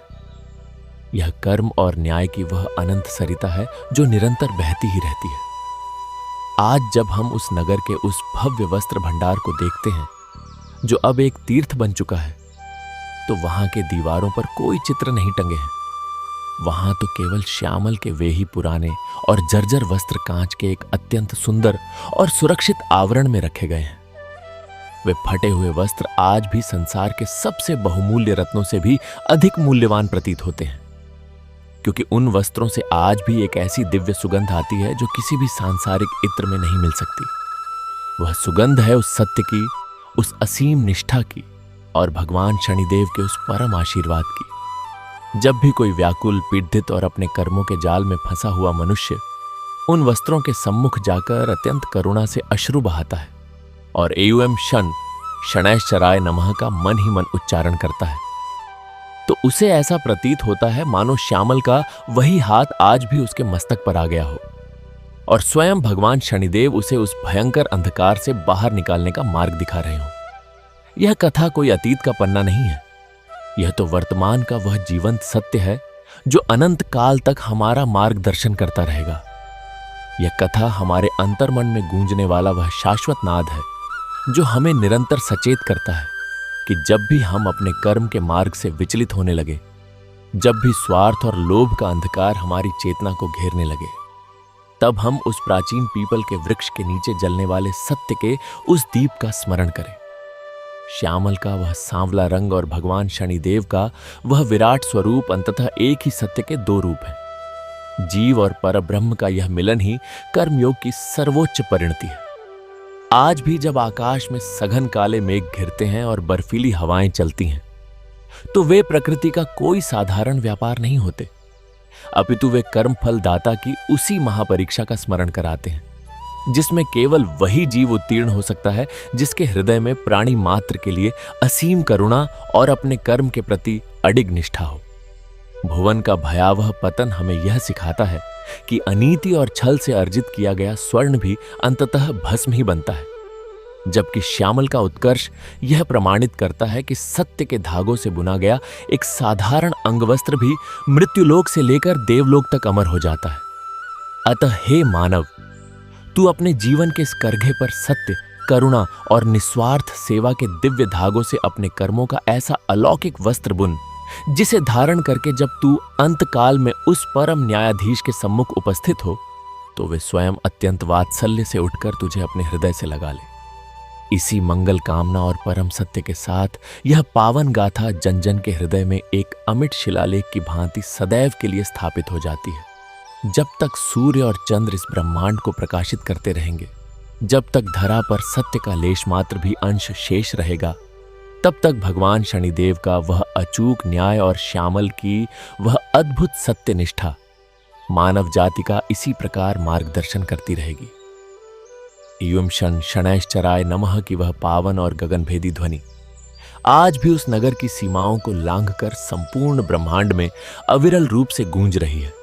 यह कर्म और न्याय की वह अनंत सरिता है जो निरंतर बहती ही रहती है। आज जब हम उस नगर के उस भव्य वस्त्र भंडार को देखते हैं, जो अब एक तीर्थ बन चुका है, तो वहां के दीवारों पर कोई चित्र नहीं टंगे हैं। वहां तो केवल श्यामल के वे ही पुराने और जर्जर वस्त्र कांच के एक अत्यंत सुंदर और सुरक्षित आवरण में रखे गए हैं। वे फटे हुए वस्त्र आज भी संसार के सबसे बहुमूल्य रत्नों से भी अधिक मूल्यवान प्रतीत होते हैं, क्योंकि उन वस्त्रों से आज भी एक ऐसी दिव्य सुगंध आती है जो किसी भी सांसारिक इत्र में नहीं मिल सकती। वह सुगंध है उस सत्य की, उस असीम निष्ठा की और भगवान शनिदेव के उस परम आशीर्वाद की। जब भी कोई व्याकुल, पीड़ित और अपने कर्मों के जाल में फंसा हुआ मनुष्य उन वस्त्रों के सम्मुख जाकर अत्यंत करुणा से अश्रु बहाता है और एवं शनैश्चराय नमः का मन ही मन उच्चारण करता है, तो उसे ऐसा प्रतीत होता है मानो श्यामल का वही हाथ आज भी उसके मस्तक पर आ गया हो और स्वयं भगवान शनिदेव उसे उस भयंकर अंधकार से बाहर निकालने का मार्ग दिखा रहे हो। यह कथा कोई अतीत का पन्ना नहीं है, यह तो वर्तमान का वह जीवंत सत्य है जो अनंत काल तक हमारा मार्गदर्शन करता रहेगा। यह कथा हमारे अंतर्मन में गूंजने वाला वह शाश्वत नाद है जो हमें निरंतर सचेत करता है कि जब भी हम अपने कर्म के मार्ग से विचलित होने लगे, जब भी स्वार्थ और लोभ का अंधकार हमारी चेतना को घेरने लगे, तब हम उस प्राचीन पीपल के वृक्ष के नीचे जलने वाले सत्य के उस दीप का स्मरण करें। श्यामल का वह सांवला रंग और भगवान शनिदेव का वह विराट स्वरूप अंततः एक ही सत्य के दो रूप हैं। जीव और परब्रह्म का यह मिलन ही कर्मयोग की सर्वोच्च परिणति है। आज भी जब आकाश में सघन काले मेघ घिरते हैं और बर्फीली हवाएं चलती हैं, तो वे प्रकृति का कोई साधारण व्यापार नहीं होते, अपितु वे कर्मफल दाता की उसी महापरीक्षा का स्मरण कराते हैं, जिसमें केवल वही जीव उत्तीर्ण हो सकता है जिसके हृदय में प्राणी मात्र के लिए असीम करुणा और अपने कर्म के प्रति अडिग निष्ठा हो। भुवन का भयावह पतन हमें यह सिखाता है कि अनीति और छल से अर्जित किया गया स्वर्ण भी अंततः भस्म ही बनता है, जबकि श्यामल का उत्कर्ष यह प्रमाणित करता है कि सत्य के धागों से बुना गया एक साधारण अंगवस्त्र भी मृत्युलोक से लेकर देवलोक तक अमर हो जाता है। अतः हे मानव, तू अपने जीवन के इस करघे पर सत्य, करुणा और निस्वार्थ सेवा के दिव्य धागों से अपने कर्मों का ऐसा अलौकिक वस्त्र बुन, जिसे धारण करके जब तू अंतकाल में उस परम न्यायाधीश के सम्मुख उपस्थित हो, तो वे स्वयं अत्यंत वात्सल्य से उठकर तुझे अपने हृदय से लगा ले। इसी मंगल कामना और परम सत्य के साथ यह पावन गाथा जन जन के हृदय में एक अमिट शिलालेख की भांति सदैव के लिए स्थापित हो जाती है। जब तक सूर्य और चंद्र इस ब्रह्मांड को प्रकाशित करते रहेंगे, जब तक धरा पर सत्य का लेश मात्र भी अंश शेष रहेगा, तब तक भगवान शनिदेव का वह अचूक न्याय और श्यामल की वह अद्भुत सत्य निष्ठा मानव जाति का इसी प्रकार मार्गदर्शन करती रहेगी। युम शन शनैश्चराय नमः की वह पावन और गगनभेदी ध्वनि आज भी उस नगर की सीमाओं को लांघकर संपूर्ण ब्रह्मांड में अविरल रूप से गूंज रही है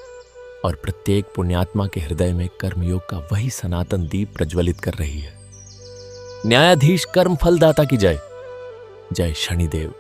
और प्रत्येक पुण्यात्मा के हृदय में कर्मयोग का वही सनातन दीप प्रज्वलित कर रही है। न्यायाधीश कर्म फलदाता की जय। जय शनिदेव।